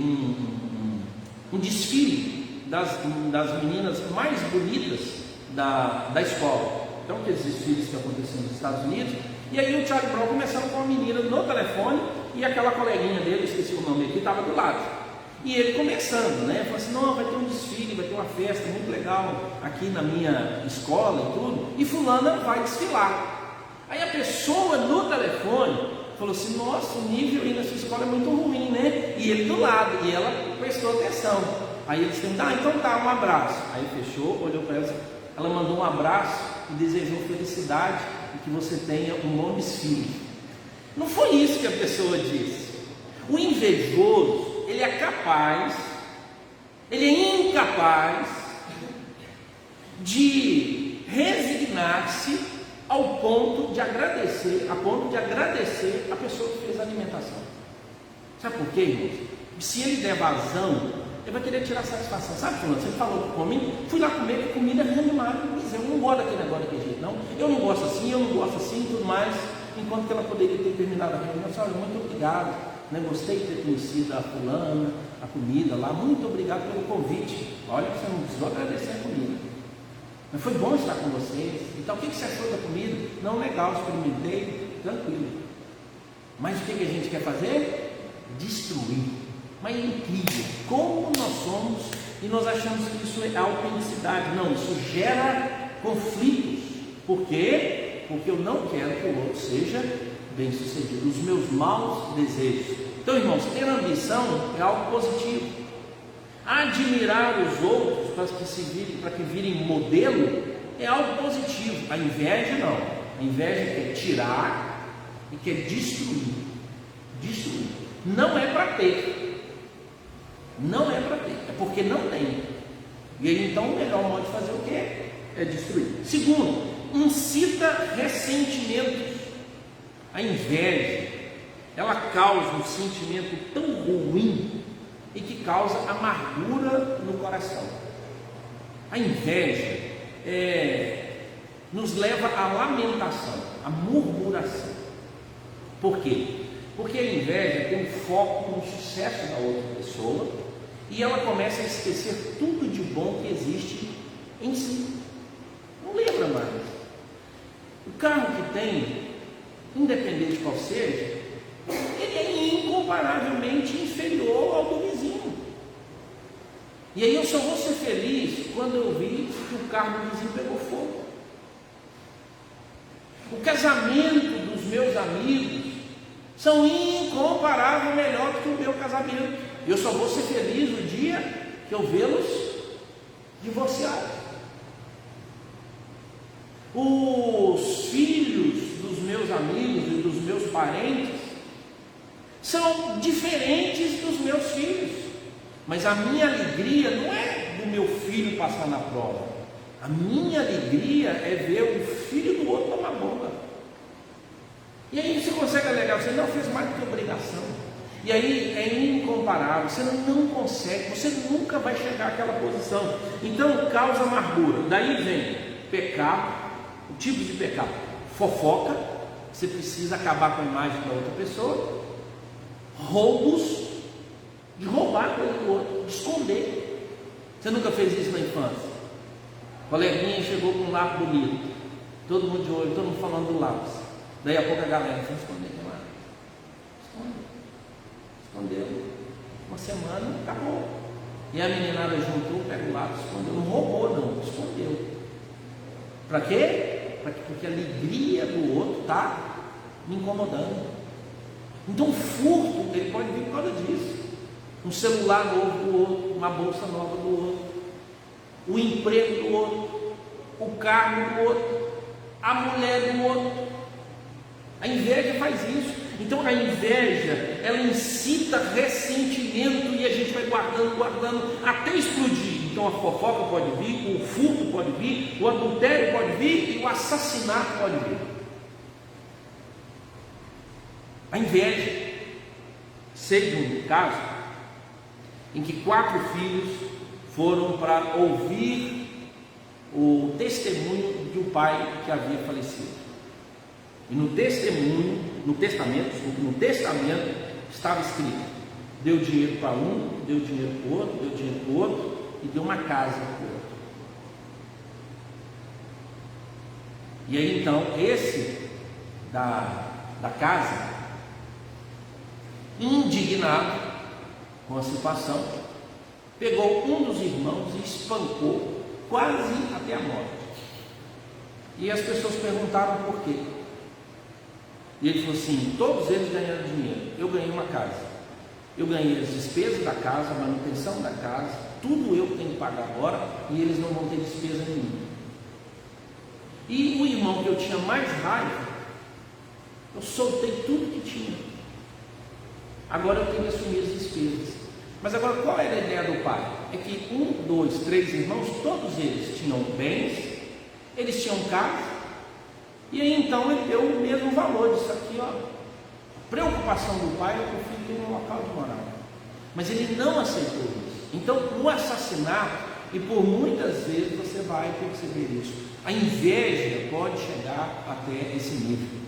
Speaker 2: um desfile das meninas mais bonitas da escola. Então, aqueles desfiles que aconteciam nos Estados Unidos, e aí o Charlie Brown começando com uma menina no telefone, e aquela coleguinha dele, esqueci o nome aqui, estava do lado. E ele começando, né? Falou assim, não, vai ter um desfile, vai ter uma festa muito legal aqui na minha escola e tudo, e fulana vai desfilar. Aí a pessoa no telefone falou assim, nossa, o nível aí na sua escola é muito ruim, né? E ele do lado, e ela prestou atenção. Aí ele disse, então tá, um abraço. Aí fechou, olhou para ela mandou um abraço e desejou felicidade e que você tenha um bom desfile. Não foi isso que a pessoa disse. O invejoso, ele é incapaz de resignar-se ao ponto de agradecer, a pessoa que fez a alimentação. Sabe por quê, irmãos? Se ele der vazão, ele vai querer tirar satisfação. Sabe, fulano, você falou comigo, fui lá comer, que comida é animada, eu não gosto daquele negócio daquele jeito, não. Eu não gosto assim e tudo mais. Enquanto que ela poderia ter terminado a reunião, olha, muito obrigado, né? Gostei de ter conhecido a fulana, a comida lá, muito obrigado pelo convite. Olha, você não precisou agradecer a comida, mas foi bom estar com vocês. Então, o que você achou da comida? Não, legal, experimentei, tranquilo. Mas o que a gente quer fazer? Destruir. Mas é incrível como nós somos e nós achamos que isso é autenticidade. Não, isso gera conflitos. Por quê? Porque eu não quero que o outro seja bem sucedido. Os meus maus desejos. Então, irmãos, ter ambição é algo positivo. Admirar os outros para que virem modelo é algo positivo. A inveja não. A inveja quer tirar e quer destruir. Destruir. Não é para ter. Não é para ter, é porque não tem. E aí então o melhor modo de fazer o quê? É destruir. Segundo, incita ressentimentos. A inveja, ela causa um sentimento tão ruim e que causa amargura no coração. A inveja nos leva à lamentação, à murmuração. Por quê? Porque a inveja tem um foco no sucesso da outra pessoa e ela começa a esquecer tudo de bom que existe em si. Não lembra mais. O carro que tem, independente qual seja, ele é incomparavelmente inferior ao do vizinho. E aí eu só vou ser feliz quando eu vi que o carro do vizinho pegou fogo. O casamento dos meus amigos são incomparável melhor do que o meu casamento. Eu só vou ser feliz no dia que eu vê-los divorciados. Os filhos dos meus amigos e dos meus parentes são diferentes dos meus filhos, mas a minha alegria não é do meu filho passar na prova. A minha alegria é ver o filho do outro tomar bomba. E aí você consegue alegar, você não fez mais do que obrigação. E aí é incomparável, você não consegue, você nunca vai chegar àquela posição. Então causa amargura. Daí vem pecado, o tipo de pecado, fofoca, você precisa acabar com a imagem da outra pessoa, roubos, de roubar a coisa do outro, de esconder. Você nunca fez isso na infância? O coleguinha chegou com um lápis bonito, todo mundo de olho, todo mundo falando do lápis. Daí a pouco a galera foi esconder lá. Escondeu. Uma semana, acabou. E a meninada juntou, pega o lápis, escondeu. Não roubou, não, escondeu. Para quê? Porque a alegria do outro está me incomodando. Então o furto, ele pode vir por causa disso. Um celular novo do outro, uma bolsa nova do outro, o emprego do outro, o carro do outro, a mulher do outro. A inveja faz isso. Então a inveja, ela incita ressentimento e a gente vai guardando até explodir. Então a fofoca pode vir, o furto pode vir, o adultério pode vir e o assassinato pode vir. A inveja. Sei de um caso em que 4 filhos foram para ouvir o testemunho de um pai que havia falecido. E no testamento estava escrito: deu dinheiro para um, deu dinheiro para o outro, deu dinheiro para o outro e deu uma casa para o outro. E aí então esse da casa, indignado com a situação, pegou um dos irmãos e espancou quase até a morte. E as pessoas perguntaram por quê. E ele falou assim: todos eles ganharam dinheiro, eu ganhei uma casa, eu ganhei as despesas da casa, a manutenção da casa, tudo eu tenho que pagar agora, e eles não vão ter despesa nenhuma. E o irmão que eu tinha mais raiva, eu soltei tudo que tinha, agora eu tenho que assumir as despesas. Mas agora qual era a ideia do pai? É que 1, 2, 3 irmãos, todos eles tinham bens, eles tinham casa. E aí então ele deu o mesmo valor disso aqui, ó. A preocupação do pai é que o filho tenha um local de morar. Mas ele não aceitou isso. Então o assassinato, e por muitas vezes você vai perceber isso, a inveja pode chegar até esse nível.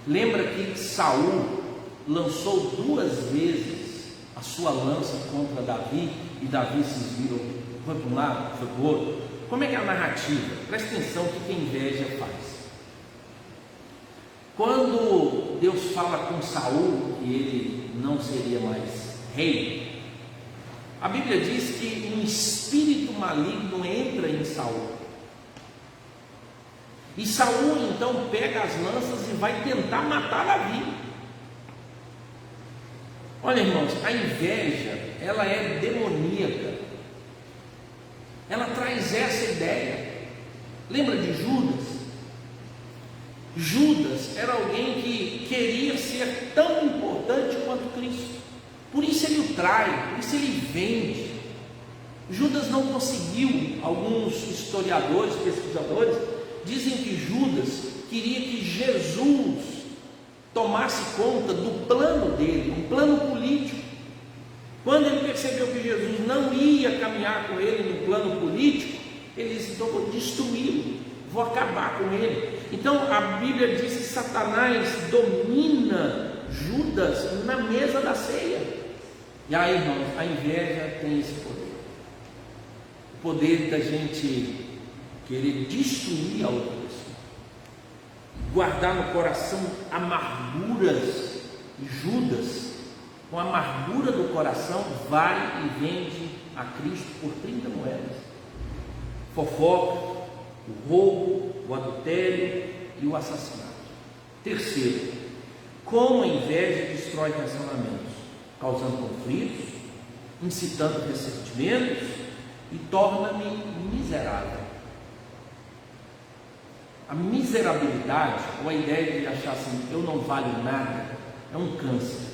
Speaker 2: Lembra que Saul lançou 2 vezes a sua lança contra Davi, e Davi se desviou, foi para um lado, foi para o outro. Como é que é a narrativa? Presta atenção o que a inveja faz. Quando Deus fala com Saul que ele não seria mais rei, a Bíblia diz que um espírito maligno entra em Saul. E Saul então pega as lanças e vai tentar matar Davi. Olha, irmãos, a inveja, ela é demoníaca. Ela traz essa ideia. Lembra de Judas? Judas era alguém que queria ser tão importante quanto Cristo. Por isso ele o trai, por isso ele vende. Judas não conseguiu. Alguns historiadores, pesquisadores, dizem que Judas queria que Jesus tomasse conta do plano dele, um plano político. Quando ele percebeu que Jesus não ia caminhar com ele no plano político, ele disse: então vou destruí-lo, vou acabar com ele. Então a Bíblia diz que Satanás domina Judas na mesa da ceia. E aí, irmãos, a inveja tem esse poder. O poder da gente querer destruir a outra pessoa, guardar no coração amarguras. Judas, com a amargura do coração, vai e vende a Cristo por 30 moedas. Fofoca, o roubo, o adultério e o assassinato. Terceiro, como a inveja destrói relacionamentos, causando conflitos, incitando ressentimentos e torna-me miserável. A miserabilidade, ou a ideia de achar assim, eu não valho nada, é um câncer.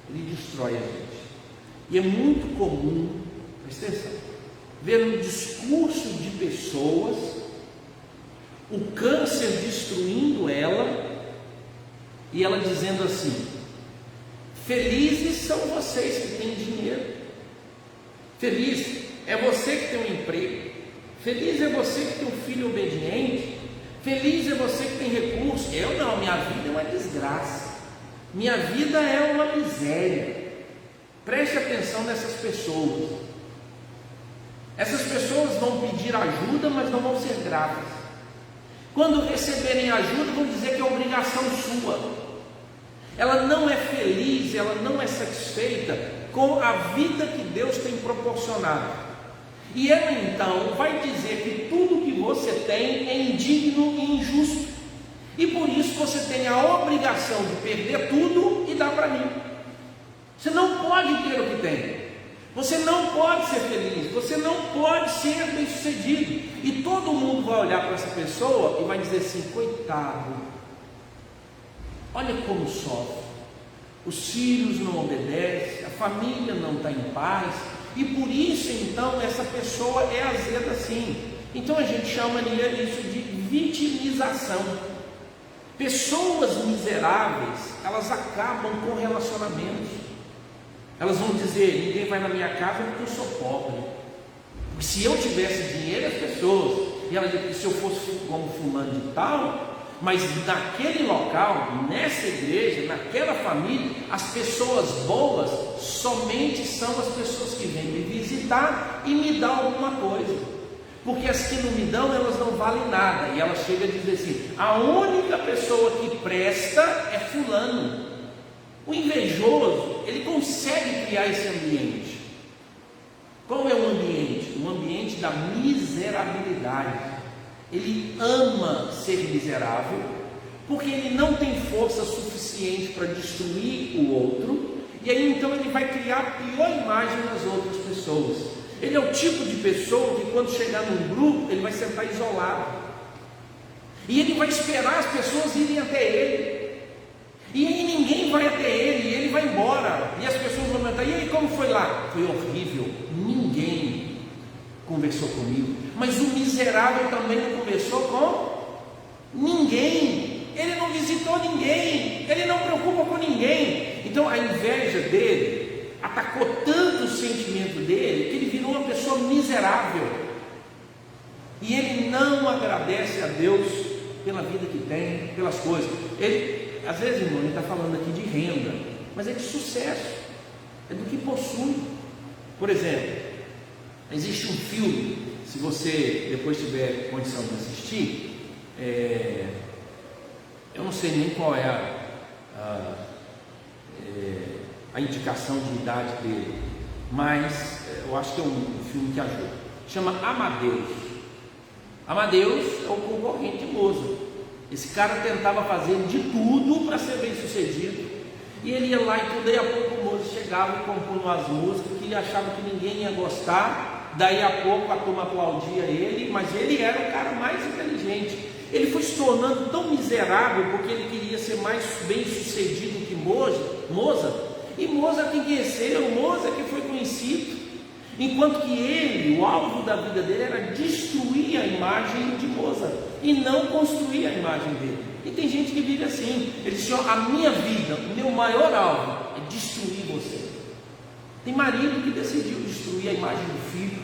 Speaker 2: Ele destrói a gente. E é muito comum, presta atenção, ver no discurso de pessoas o câncer destruindo ela, e ela dizendo assim: felizes são vocês que têm dinheiro, feliz é você que tem um emprego, feliz é você que tem um filho obediente, feliz é você que tem recurso. Eu não, minha vida é uma desgraça, minha vida é uma miséria. Preste atenção nessas pessoas. Essas pessoas vão pedir ajuda, mas não vão ser gratas. Quando receberem ajuda, vão dizer que é obrigação sua. Ela não é feliz, ela não é satisfeita com a vida que Deus tem proporcionado. E ela então vai dizer que tudo que você tem é indigno e injusto. E por isso você tem a obrigação de perder tudo e dar para mim. Você não pode ter o que tem. Você não pode ser feliz, você não pode ser bem-sucedido. E todo mundo vai olhar para essa pessoa e vai dizer assim: coitado, olha como sofre, os filhos não obedecem, a família não está em paz, e por isso então essa pessoa é azeda assim. Então a gente chama isso de vitimização. Pessoas miseráveis, elas acabam com relacionamentos. Elas vão dizer: ninguém vai na minha casa porque eu sou pobre. Porque se eu tivesse dinheiro, as pessoas, e ela diz que se eu fosse como fulano de tal, mas naquele local, nessa igreja, naquela família, as pessoas boas somente são as pessoas que vêm me visitar e me dão alguma coisa. Porque as que não me dão, elas não valem nada. E ela chega a dizer assim: a única pessoa que presta é fulano. O invejoso, ele consegue criar esse ambiente. Qual é o ambiente? O ambiente da miserabilidade. Ele ama ser miserável, porque ele não tem força suficiente para destruir o outro, e aí então ele vai criar a pior imagem nas outras pessoas. Ele é o tipo de pessoa que quando chegar num grupo, ele vai sentar isolado, e ele vai esperar as pessoas irem até ele. E aí ninguém vai até ele, e ele vai embora, e as pessoas vão perguntar: e aí, como foi lá? Foi horrível, ninguém conversou comigo. Mas o miserável também não conversou com ninguém, ele não visitou ninguém, ele não preocupa com ninguém. Então a inveja dele atacou tanto o sentimento dele, que ele virou uma pessoa miserável, e ele não agradece a Deus pela vida que tem, pelas coisas. Às vezes, irmão, ele está falando aqui de renda, mas é de sucesso, é do que possui. Por exemplo, existe um filme, se você depois tiver condição de assistir, eu não sei nem qual é a indicação de idade dele, mas eu acho que é um filme que ajuda. Chama Amadeus. Amadeus é o concorrente de Mozart. Esse cara tentava fazer de tudo para ser bem sucedido, e ele ia lá e tudo, daí a pouco o Mozart chegava e compunha umas músicas que ele achava que ninguém ia gostar, daí a pouco a turma aplaudia ele, mas ele era o cara mais inteligente. Ele foi se tornando tão miserável porque ele queria ser mais bem sucedido que Mozart, e Mozart quem conheceu, o Mozart que foi conhecido, enquanto que ele, o alvo da vida dele era destruir a imagem de Mozart e não construir a imagem dele. E tem gente que vive assim, ele diz: a minha vida, o meu maior alvo é destruir você. Tem marido que decidiu destruir a imagem do filho,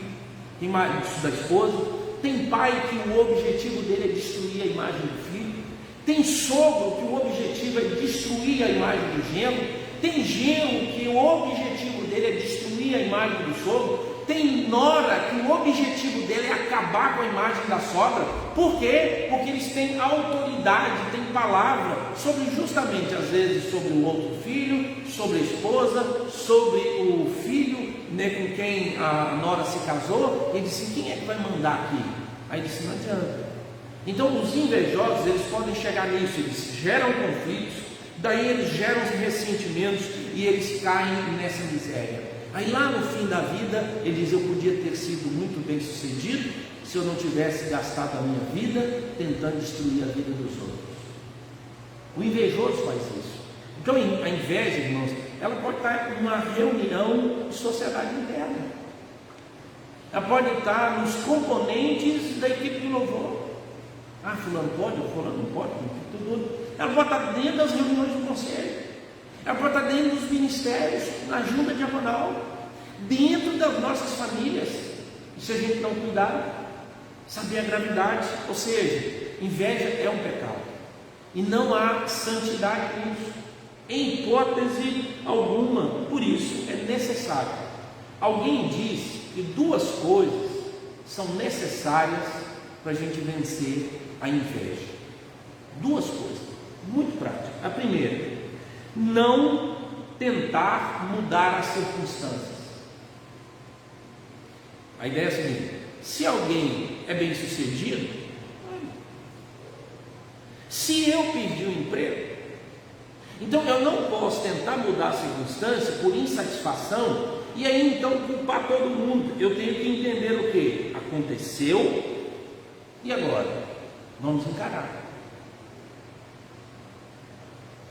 Speaker 2: tem marido da esposa, tem pai que o objetivo dele é destruir a imagem do filho, tem sogro que o objetivo é destruir a imagem do genro, tem genro que o objetivo dele é destruir a imagem do sogro, tem nora que o objetivo dele é acabar com a imagem da sogra. Por quê? Porque eles têm autoridade, têm palavra sobre, justamente às vezes, sobre o outro filho, sobre a esposa, sobre o filho, né, com quem a nora se casou. Ele disse: quem é que vai mandar aqui? Aí ele disse: não adianta. Então os invejosos, eles podem chegar nisso, eles geram conflitos, daí eles geram ressentimentos e eles caem nessa miséria. Aí lá no fim da vida, ele diz: eu podia ter sido muito bem sucedido se eu não tivesse gastado a minha vida tentando destruir a vida dos outros. O invejoso faz isso. Então a inveja, irmãos, ela pode estar em uma reunião de sociedade interna, ela pode estar nos componentes da equipe de louvor. Fulano pode, fulano não pode, tudo. Ela pode estar dentro das reuniões do conselho, ela pode estar dentro dos ministérios, na junta diaconal, dentro das nossas famílias. E se a gente não cuidar, saber a gravidade, ou seja, inveja é um pecado, e não há santidade nisso, em hipótese alguma. Por isso é necessário. Alguém diz que duas coisas são necessárias para a gente vencer a inveja? Duas coisas, muito práticas. A primeira, não tentar mudar as circunstâncias. A ideia é a seguinte: se alguém é bem sucedido, se eu perdi o emprego, então eu não posso tentar mudar a circunstância por insatisfação e aí então culpar todo mundo. Eu tenho que entender o que aconteceu e agora vamos encarar.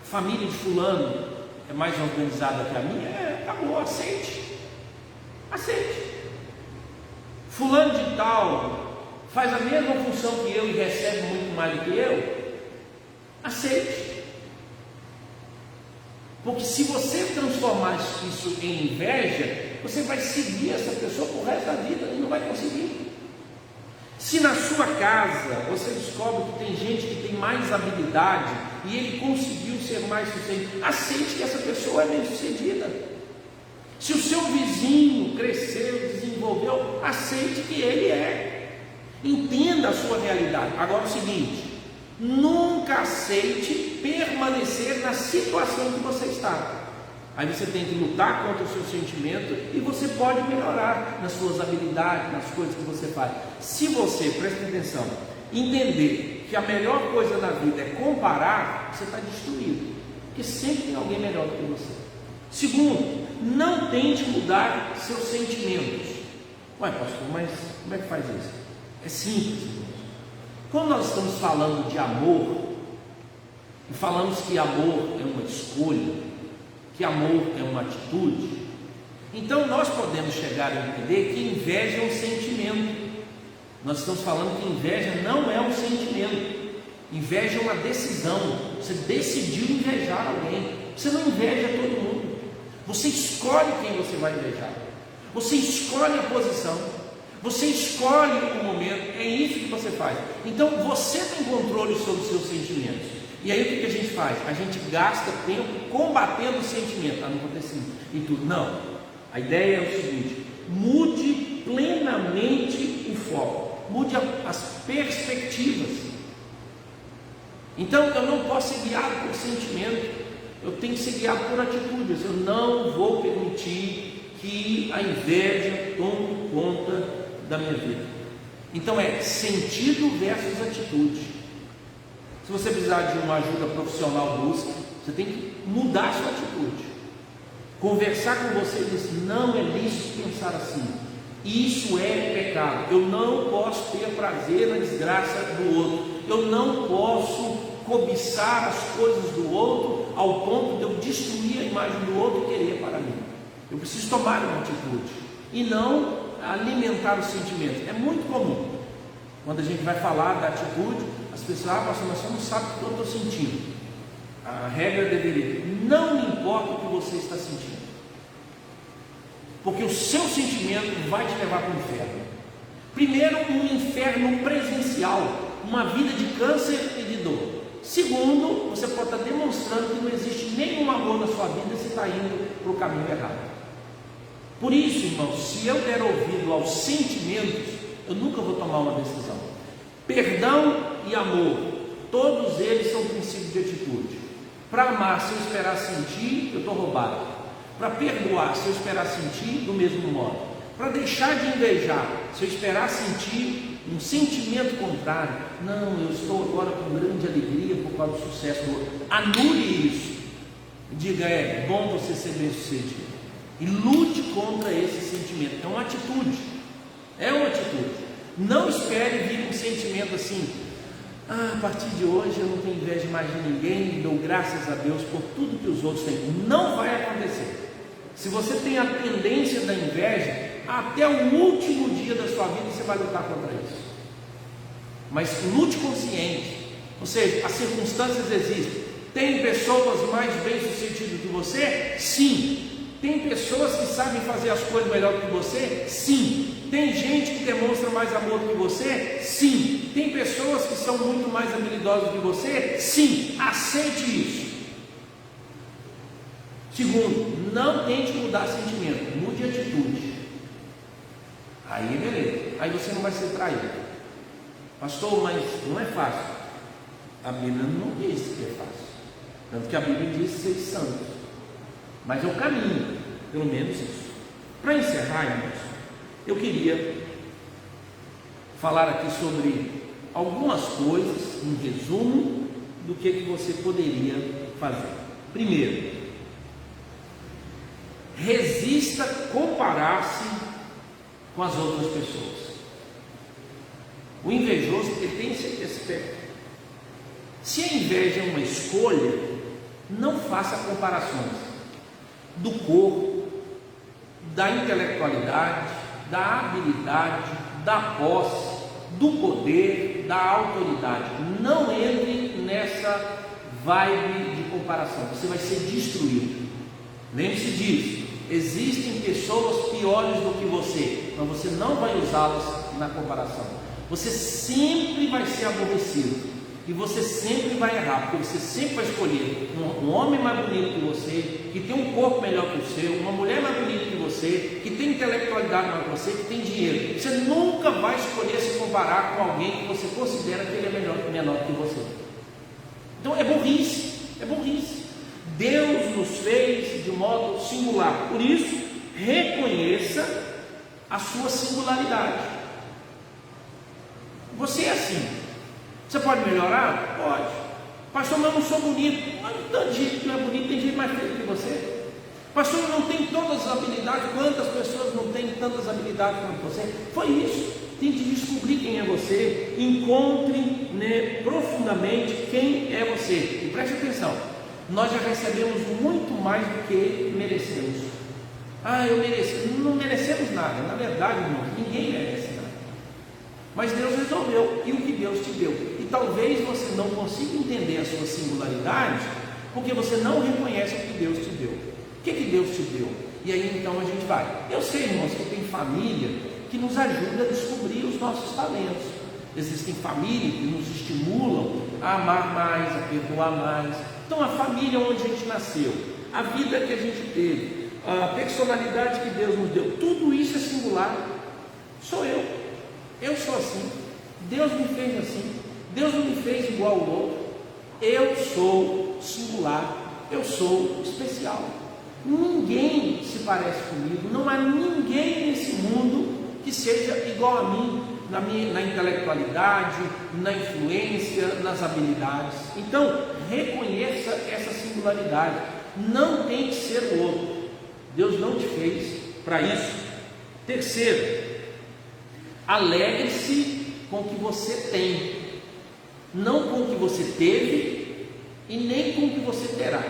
Speaker 2: A família de fulano é mais organizada que a minha? Acabou, aceite. Fulano de tal faz a mesma função que eu e recebe muito mais do que eu? Aceite. Porque se você transformar isso em inveja, você vai seguir essa pessoa por resto da vida e não vai conseguir. Se na sua casa você descobre que tem gente que tem mais habilidade e ele conseguiu ser mais sucedido, aceite que essa pessoa é bem sucedida. Se o seu vizinho cresceu, desenvolveu, aceite que ele é. Entenda a sua realidade. Agora é o seguinte: nunca aceite permanecer na situação que você está. Aí você tem que lutar contra o seu sentimento e você pode melhorar nas suas habilidades, nas coisas que você faz. Se você, preste atenção, entender que a melhor coisa na vida é comparar, você está destruído, porque sempre tem alguém melhor do que você. Segundo, não tente mudar seus sentimentos. Ué, pastor, mas como é que faz isso? É simples, irmãos. Quando nós estamos falando de amor, e falamos que amor é uma escolha, que amor é uma atitude, então nós podemos chegar a entender que inveja é um sentimento. Nós estamos falando que inveja não é um sentimento. Inveja é uma decisão. Você decidiu invejar alguém. Você não inveja todo mundo. Você escolhe quem você vai invejar. Você escolhe a posição. Você escolhe o momento. É isso que você faz. Então você tem controle sobre os seus sentimentos. E aí o que a gente faz? A gente gasta tempo combatendo o sentimento. Não aconteceu e tudo. Não. A ideia é o seguinte: mude plenamente o foco. Mude as perspectivas. Então eu não posso ser guiado por sentimento. Eu tenho que ser guiado por atitudes. Eu não vou permitir que a inveja tome conta da minha vida. Então é sentido versus atitude. Se você precisar de uma ajuda profissional, busque. Você tem que mudar a sua atitude. Conversar com você e dizer: não é lícito pensar assim. Isso é pecado. Eu não posso ter prazer na desgraça do outro. Eu não posso cobiçar as coisas do outro ao ponto de eu destruir a imagem do outro e querer para mim. Eu preciso tomar uma atitude e não alimentar os sentimentos. É muito comum, quando a gente vai falar da atitude, as pessoas: pastor, mas você não sabe o que eu estou sentindo. A regra deveria: não me importa o que você está sentindo, porque o seu sentimento vai te levar para o inferno. Primeiro, um inferno presencial, uma vida de câncer e de dor. Segundo, você pode estar demonstrando que não existe nenhum amor na sua vida se está indo para o caminho errado. Por isso, irmãos, se eu der ouvido aos sentimentos, eu nunca vou tomar uma decisão. Perdão e amor, todos eles são princípios de atitude. Para amar, se eu esperar sentir, eu estou roubado. Para perdoar, se eu esperar sentir, do mesmo modo. Para deixar de invejar, se eu esperar sentir um sentimento contrário, não, eu estou agora com grande alegria por causa do sucesso do outro. Anule isso. Diga: é bom você ser bem sucedido. E lute contra esse sentimento. É uma atitude. É uma atitude. Não espere vir um sentimento assim: a partir de hoje eu não tenho inveja mais de ninguém, dou graças a Deus por tudo que os outros têm. Não vai acontecer. Se você tem a tendência da inveja, até o último dia da sua vida você vai lutar contra isso. Mas lute consciente. Ou seja, as circunstâncias existem. Tem pessoas mais bem-sucedidas que você? Sim. Tem pessoas que sabem fazer as coisas melhor do que você? Sim. Tem gente que demonstra mais amor do que você? Sim. Tem pessoas que são muito mais habilidosas do que você? Sim. Aceite isso. Segundo, não tente mudar sentimento, mude atitude. Aí beleza, aí você não vai ser traído. Pastor, mas não é fácil. A Bíblia não diz que é fácil. Tanto que a Bíblia diz ser santos. Mas é o caminho, pelo menos isso. Para encerrar, irmãos, eu queria falar aqui sobre algumas coisas, um resumo do que você poderia fazer. Primeiro, resista comparar-se com as outras pessoas. O invejoso, ele tem esse aspecto. Se a inveja é uma escolha, não faça comparações do corpo, da intelectualidade, da habilidade, da posse, do poder, da autoridade. Não entre nessa vibe de comparação, você vai ser destruído. Lembre-se disso. Existem pessoas piores do que você, mas você não vai usá-las na comparação. Você sempre vai ser aborrecido e você sempre vai errar, porque você sempre vai escolher um homem mais bonito que você, que tem um corpo melhor que o seu, uma mulher mais bonita que você, que tem intelectualidade maior que você, que tem dinheiro. Você nunca vai escolher se comparar com alguém que você considera que ele é menor que você. Então é burrice, é burrice. Deus nos fez de modo singular, por isso reconheça a sua singularidade. Você é assim. Você pode melhorar? Pode. Pastor, mas eu não sou bonito. Mas tanto gente que não é bonito, tem gente mais feio que você. Pastor, eu não tenho todas as habilidades. Quantas pessoas não têm tantas habilidades quanto você? Foi isso. Tente descobrir quem é você. Encontre, profundamente quem é você. E preste atenção. Nós já recebemos muito mais do que merecemos. Eu mereço. Não merecemos nada. Na verdade, irmão, ninguém merece nada. Mas Deus resolveu. E o que Deus te deu? E talvez você não consiga entender a sua singularidade, porque você não reconhece o que Deus te deu. O que Deus te deu? E aí então a gente vai. Eu sei, irmãos, que tem família que nos ajuda a descobrir os nossos talentos. Existem famílias que nos estimulam a amar mais, a perdoar mais. Então a família onde a gente nasceu, a vida que a gente teve, a personalidade que Deus nos deu, tudo isso é singular. Sou eu. Eu sou assim. Deus me fez assim. Deus não me fez igual ao outro. Eu sou singular. Eu sou especial. Ninguém se parece comigo. Não há ninguém nesse mundo que seja igual a mim, na intelectualidade, na influência, nas habilidades. Então, reconheça essa singularidade. Não tente ser o outro. Deus não te fez para isso. Terceiro, alegre-se com o que você tem, não com o que você teve e nem com o que você terá.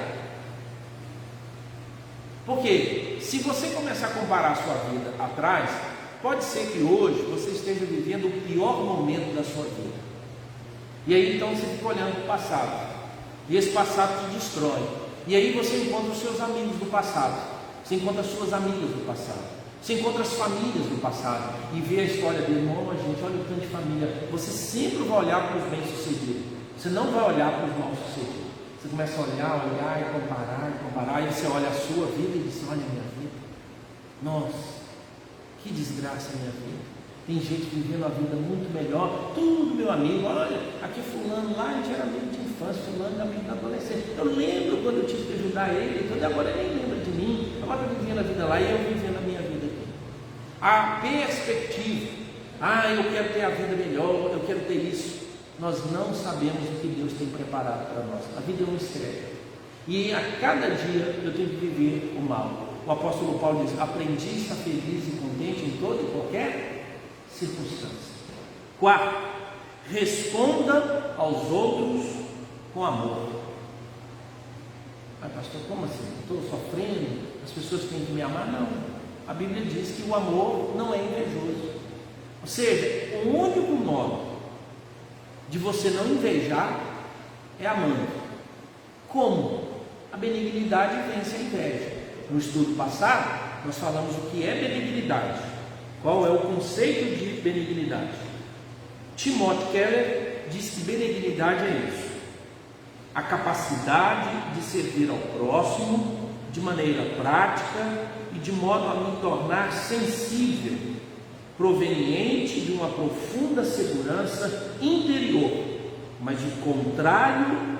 Speaker 2: Porque se você começar a comparar a sua vida atrás, pode ser que hoje você esteja vivendo o pior momento da sua vida. E aí então você fica olhando para o passado, e esse passado te destrói. E aí você encontra os seus amigos do passado, você encontra as suas amigas do passado, você encontra as famílias do passado e vê a história dele. Gente, olha o tanto de família. Você sempre vai olhar para os bem-sucedidos, você não vai olhar para os mal-sucedidos. Você começa a olhar e comparar, e você olha a sua vida e diz: olha a minha vida, nossa, que desgraça a minha vida. Tem gente vivendo a vida muito melhor. Tudo, meu amigo, olha, aqui fulano lá, a gente era amigo de infância, fulano amigo da adolescência. Eu lembro quando eu tive que ajudar ele, e agora ele nem lembra de mim. Agora eu vivendo a vida lá e eu vivendo a minha vida aqui. A perspectiva, eu quero ter a vida melhor, eu quero ter isso. Nós não sabemos o que Deus tem preparado para nós. A vida é um estrepe. E a cada dia eu tenho que viver o mal. O apóstolo Paulo diz: aprendi a estar feliz e contente em toda e qualquer circunstância. Quarto, responda aos outros com amor. Pastor, como assim? Estou sofrendo? As pessoas têm que me amar? Não. A Bíblia diz que o amor não é invejoso. Ou seja, o único modo de você não invejar é amando. Como? A benignidade vence a inveja. No estudo passado, nós falamos o que é benignidade. Qual é o conceito de benignidade? Timothy Keller diz que benignidade é isso: a capacidade de servir ao próximo de maneira prática e de modo a me tornar sensível proveniente de uma profunda segurança interior, mas o contrário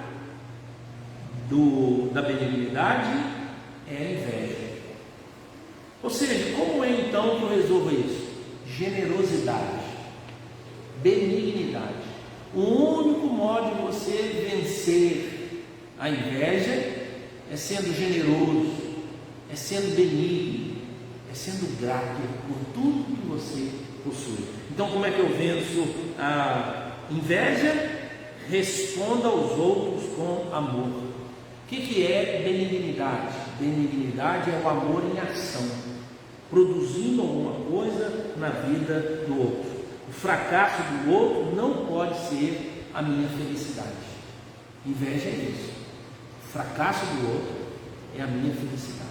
Speaker 2: da benignidade é a inveja. Ou seja, como é então que eu resolvo isso? Generosidade, benignidade. O único modo de você vencer a inveja é sendo generoso, é sendo benigno, é sendo grato por tudo que você possui. Então, como é que eu venço a inveja? Responda aos outros com amor. O que é benignidade? Benignidade é o amor em ação, produzindo alguma coisa na vida do outro. O fracasso do outro não pode ser a minha felicidade. Inveja é isso. O fracasso do outro é a minha felicidade.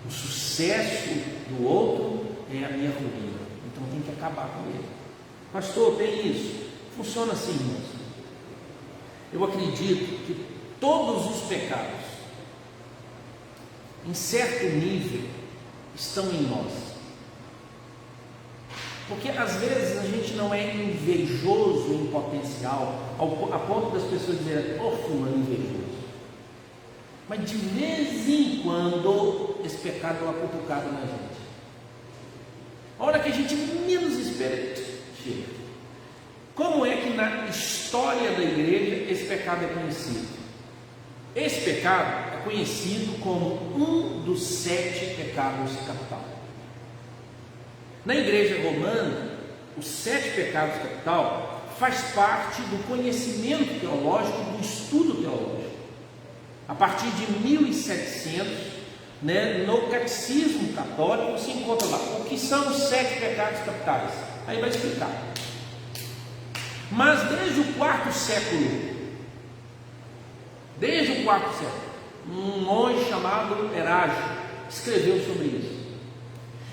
Speaker 2: O sucesso do outro é a minha ruína. Então tem que acabar com ele. Pastor, tem isso? Funciona assim, irmãos. Eu acredito que todos os pecados, em certo nível, estão em nós. Porque às vezes a gente não é invejoso em potencial, a ponto das pessoas dizerem, fulano invejoso. Mas de vez em quando esse pecado é uma cutucada na gente. A hora que a gente menos espera, chega. Como é que na história da igreja esse pecado é conhecido? Esse pecado é conhecido como um dos 7 pecados capital. Na igreja romana, os 7 pecados capital faz parte do conhecimento teológico, do estudo teológico. A partir de 1700, no catecismo católico se encontra lá o que são os 7 pecados capitais. Aí vai explicar. Mas desde o quarto século, um monge chamado Erágio escreveu sobre isso.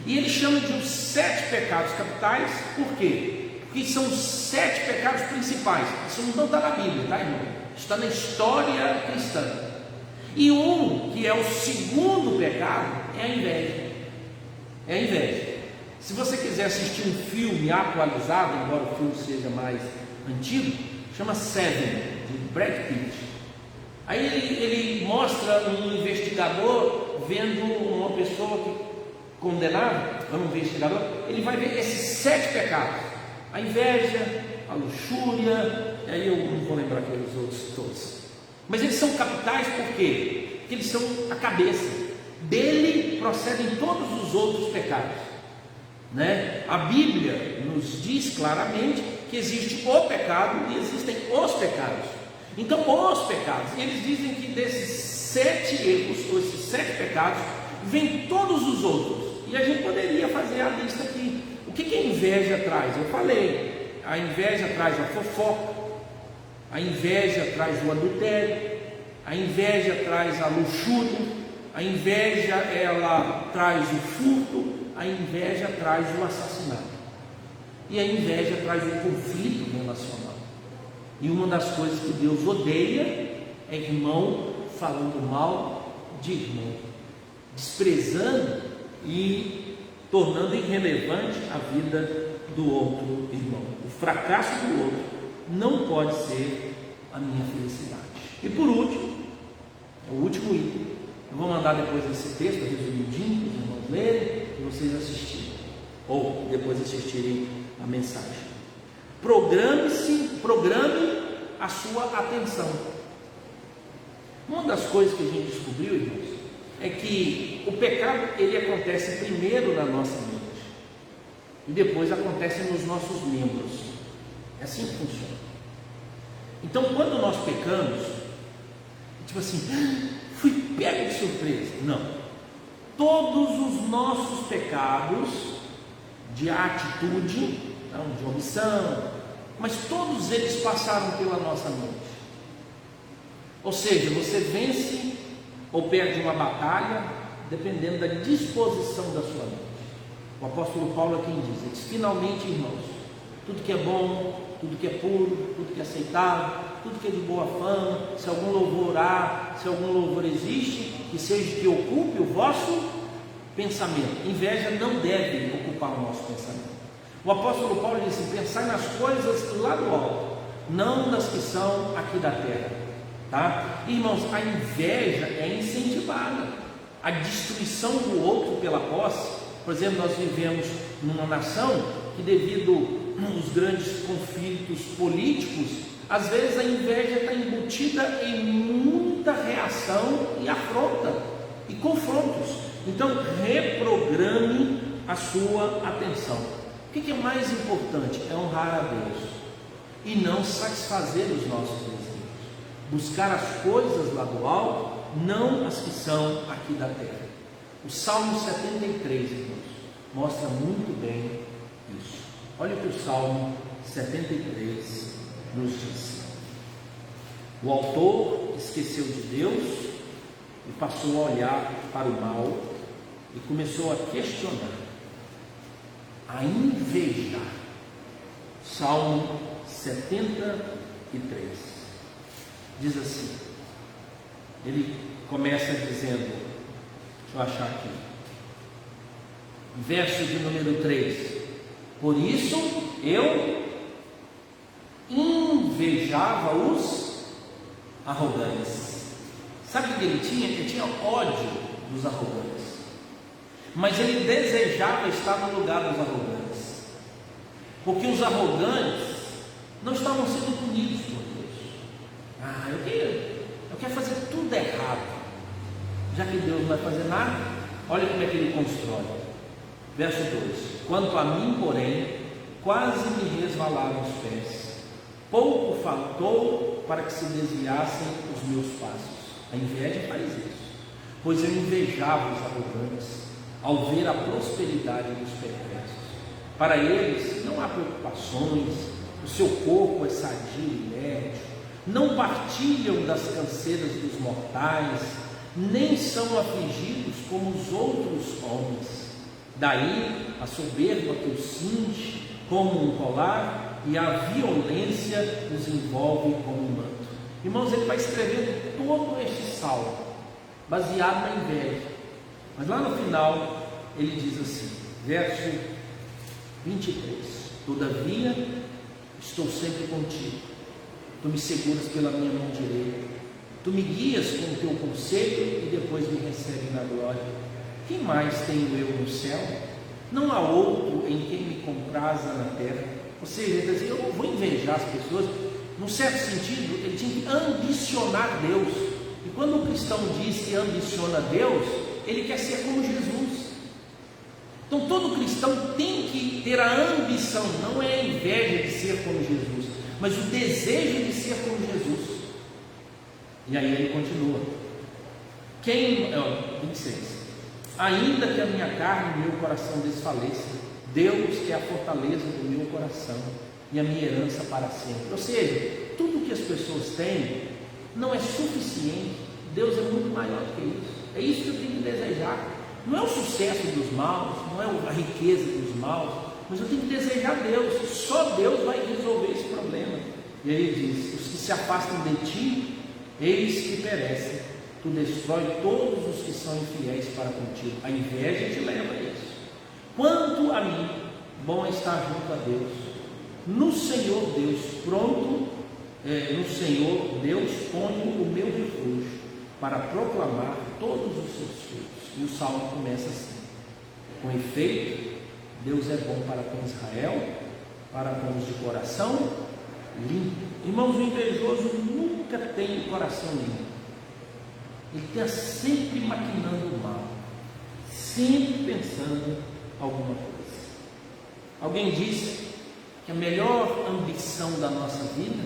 Speaker 2: E ele chama de os 7 pecados capitais. Por quê? Porque são os 7 pecados principais. Isso não está na Bíblia, tá, irmão? Está na história cristã. E um, que é o segundo pecado, é a inveja. É a inveja. Se você quiser assistir um filme atualizado, embora o filme seja mais antigo, chama Seven, de Brad Pitt. Aí ele mostra um investigador vendo uma pessoa condenada, um investigador, ele vai ver esses 7 pecados: a inveja, a luxúria, e aí eu não vou lembrar aqueles outros todos. Mas eles são capitais por quê? Porque eles são a cabeça. Dele procedem todos os outros pecados. A Bíblia nos diz claramente que existe o pecado e existem os pecados. Então, os pecados, eles dizem que desses 7 erros, ou esses 7 pecados, vêm todos os outros. E a gente poderia fazer a lista aqui. O que a inveja traz? Eu falei, a inveja traz a fofoca, a inveja traz o adultério, a inveja traz a luxúria, a inveja ela traz o furto, a inveja traz o assassinato. E a inveja traz o conflito relacional. E uma das coisas que Deus odeia é irmão falando mal de irmão, desprezando e tornando irrelevante a vida do outro irmão. O fracasso do outro não pode ser a minha felicidade. E por último, o último item, eu vou mandar depois esse texto resumidinho para os irmãos lerem e vocês assistirem, ou depois assistirem a mensagem. Programe a sua atenção. Uma das coisas que a gente descobriu, irmãos, é que o pecado ele acontece primeiro na nossa mente e depois acontece nos nossos membros. É assim que funciona. Então, quando nós pecamos, tipo assim, fui pego de surpresa. Não. Todos os nossos pecados de atitude, de omissão, mas todos eles passaram pela nossa mente. Ou seja, você vence ou perde uma batalha dependendo da disposição da sua mente. O apóstolo Paulo é quem diz: finalmente, irmãos, tudo que é bom, tudo que é puro, tudo que é aceitável, tudo que é de boa fama, se algum louvor há, se algum louvor existe, que seja que ocupe o vosso pensamento. Inveja não deve ocupar o nosso pensamento. O apóstolo Paulo disse: pensai nas coisas lá do alto, não nas que são aqui da terra. Tá? Irmãos, a inveja é incentivada, a destruição do outro pela posse. Por exemplo, nós vivemos numa nação que, devido aos grandes conflitos políticos, às vezes a inveja está embutida em muita reação e afronta e confrontos. Então, reprograme a sua atenção. O que é mais importante? É honrar a Deus e não satisfazer os nossos desejos. Buscar as coisas lá do alto, não as que são aqui da terra. O Salmo 73, irmãos, mostra muito bem isso. Olha o que o Salmo 73 nos diz. O autor esqueceu de Deus e passou a olhar para o mal e começou a questionar, a invejar. Salmo 73 diz assim, ele começa dizendo, deixa eu achar aqui, verso de número 3: por isso eu invejava os arrogantes. Sabe o que ele tinha? Ele tinha ódio dos arrogantes, mas ele desejava estar no lugar dos arrogantes, porque os arrogantes não estavam sendo punidos por Deus. Eu quero fazer tudo errado, já que Deus não vai fazer nada. Olha como é que ele constrói. Verso 2: quanto a mim, porém, quase me resvalaram os pés, pouco faltou para que se desviassem os meus passos. A inveja faz isso, pois eu invejava os arrogantes ao ver a prosperidade dos perversos. Para eles não há preocupações, o seu corpo é sadio e inerte, não partilham das canseiras dos mortais, nem são afligidos como os outros homens. Daí a soberba que os cinge como um colar e a violência os envolve como um manto. Irmãos, ele vai escrever todo este salmo baseado na inveja, mas lá no final ele diz assim, verso 23: todavia estou sempre contigo, tu me seguras pela minha mão direita, tu me guias com o teu conselho e depois me recebe na glória. Quem mais tenho eu no céu? Não há outro em quem me compraza na terra. Ou seja, ele diz, eu não vou invejar as pessoas. Num certo sentido, ele tinha que ambicionar Deus. E quando o cristão diz que ambiciona Deus, ele quer ser como Jesus. Então todo cristão tem que ter a ambição, não é a inveja de ser como Jesus, mas o desejo de ser como Jesus. E aí ele continua, 26: ainda que a minha carne e meu coração desfaleça, Deus é a fortaleza do meu coração e a minha herança para sempre. Ou seja, tudo que as pessoas têm não é suficiente. Deus é muito maior do que isso. É isso que eu tenho que desejar. Não é o sucesso dos maus, não é a riqueza dos maus, mas eu tenho que desejar Deus. Só Deus vai resolver esse problema. E aí ele diz, os que se afastam de ti, eis que perecem. Tu destrói todos os que são infiéis para contigo. A inveja te leva a isso. Quanto a mim, bom é estar junto a Deus. No Senhor Deus, no Senhor Deus ponho o meu refúgio, para proclamar todos os seus feitos. E o salmo começa assim, com efeito, Deus é bom para com Israel, para com os de coração limpo. Irmãos, o invejoso nunca tem o coração limpo. Ele está sempre maquinando o mal, sempre pensando alguma coisa. Alguém disse que a melhor ambição da nossa vida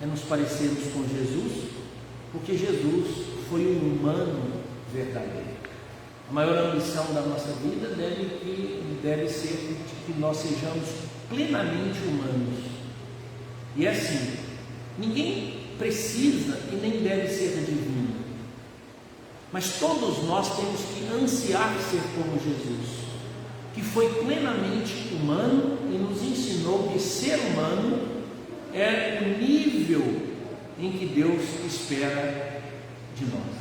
Speaker 2: é nos parecermos com Jesus, porque Jesus foi um humano verdadeiro. A maior ambição da nossa vida deve ser que nós sejamos plenamente humanos. E é assim, ninguém precisa e nem deve ser divino, mas todos nós temos que ansiar ser como Jesus, que foi plenamente humano e nos ensinou que ser humano é o nível em que Deus espera de nós,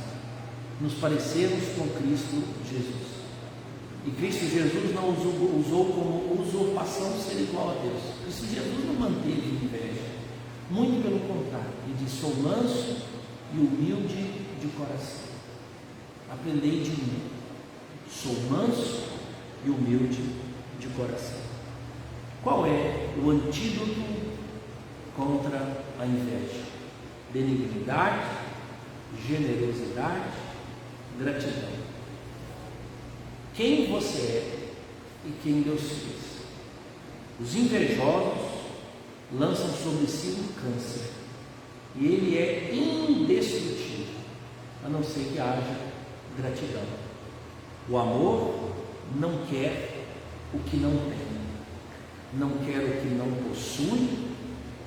Speaker 2: nos parecermos com Cristo Jesus. E Cristo Jesus não usou como usurpação ser igual a Deus. Cristo Jesus não manteve inveja. Muito pelo contrário, ele diz: sou manso e humilde de coração. Aprendei de mim. Sou manso e humilde de coração. Qual é o antídoto contra a inveja? Benignidade, generosidade, gratidão. Quem você é e quem Deus fez. Os invejosos lançam sobre si um câncer, e ele é indestrutível, a não ser que haja gratidão. O amor não quer o que não tem, não quer o que não possui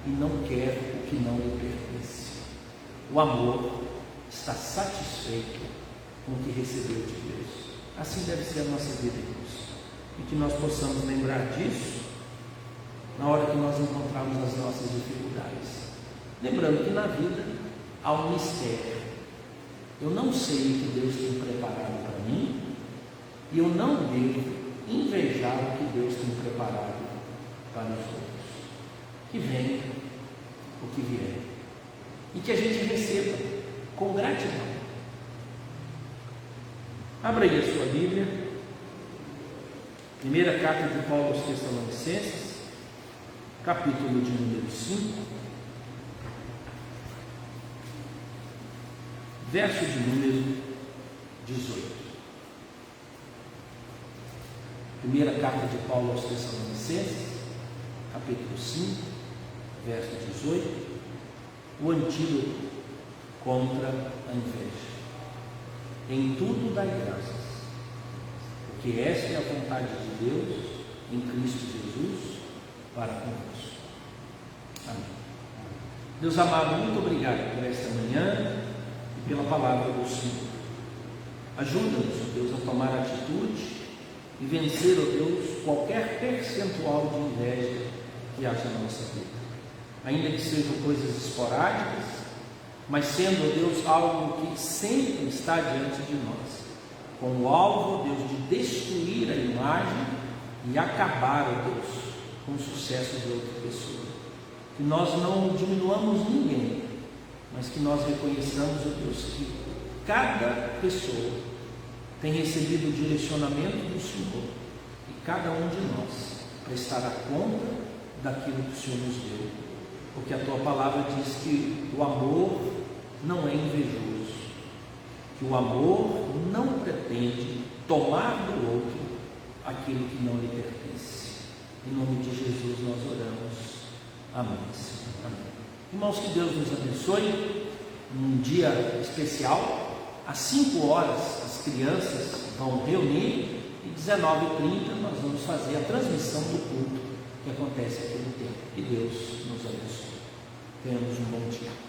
Speaker 2: e não quer o que não lhe pertence. O amor está satisfeito com o que recebeu de Deus. Assim deve ser a nossa vida, irmãos, e que nós possamos lembrar disso na hora que nós encontrarmos as nossas dificuldades. Lembrando que na vida há um mistério. Eu não sei o que Deus tem preparado para mim, e eu não devo invejar o que Deus tem preparado para os outros. Que venha o que vier, e que a gente receba com gratidão. Abra aí a sua Bíblia, primeira carta de Paulo aos Tessalonicenses, capítulo de número 5, verso de número 18. Primeira carta de Paulo aos Tessalonicenses, capítulo 5, verso 18, o antídoto contra a inveja. Em tudo dai graças, porque esta é a vontade de Deus em Cristo Jesus para convosco. Amém. Deus amado, muito obrigado por esta manhã e pela palavra do Senhor. Ajuda-nos, Deus, a tomar atitude e vencer, ó Deus, qualquer percentual de inveja que haja na nossa vida, ainda que sejam coisas esporádicas, mas sendo, ó Deus, algo que sempre está diante de nós, com o alvo, ó Deus, de destruir a imagem e acabar, ó Deus, com o sucesso de outra pessoa. Que nós não diminuamos ninguém, mas que nós reconheçamos, ó Deus, que cada pessoa tem recebido o direcionamento do Senhor, e cada um de nós prestará conta daquilo que o Senhor nos deu, porque a tua palavra diz que o amor não é invejoso, que o amor não pretende tomar do outro aquilo que não lhe pertence. Em nome de Jesus nós oramos. Amém. Amém. Irmãos, que Deus nos abençoe. Um dia especial, às 5 horas as crianças vão reunir e 19h30 nós vamos fazer a transmissão do culto que acontece aqui no templo. Que Deus nos abençoe. Tenhamos um bom dia.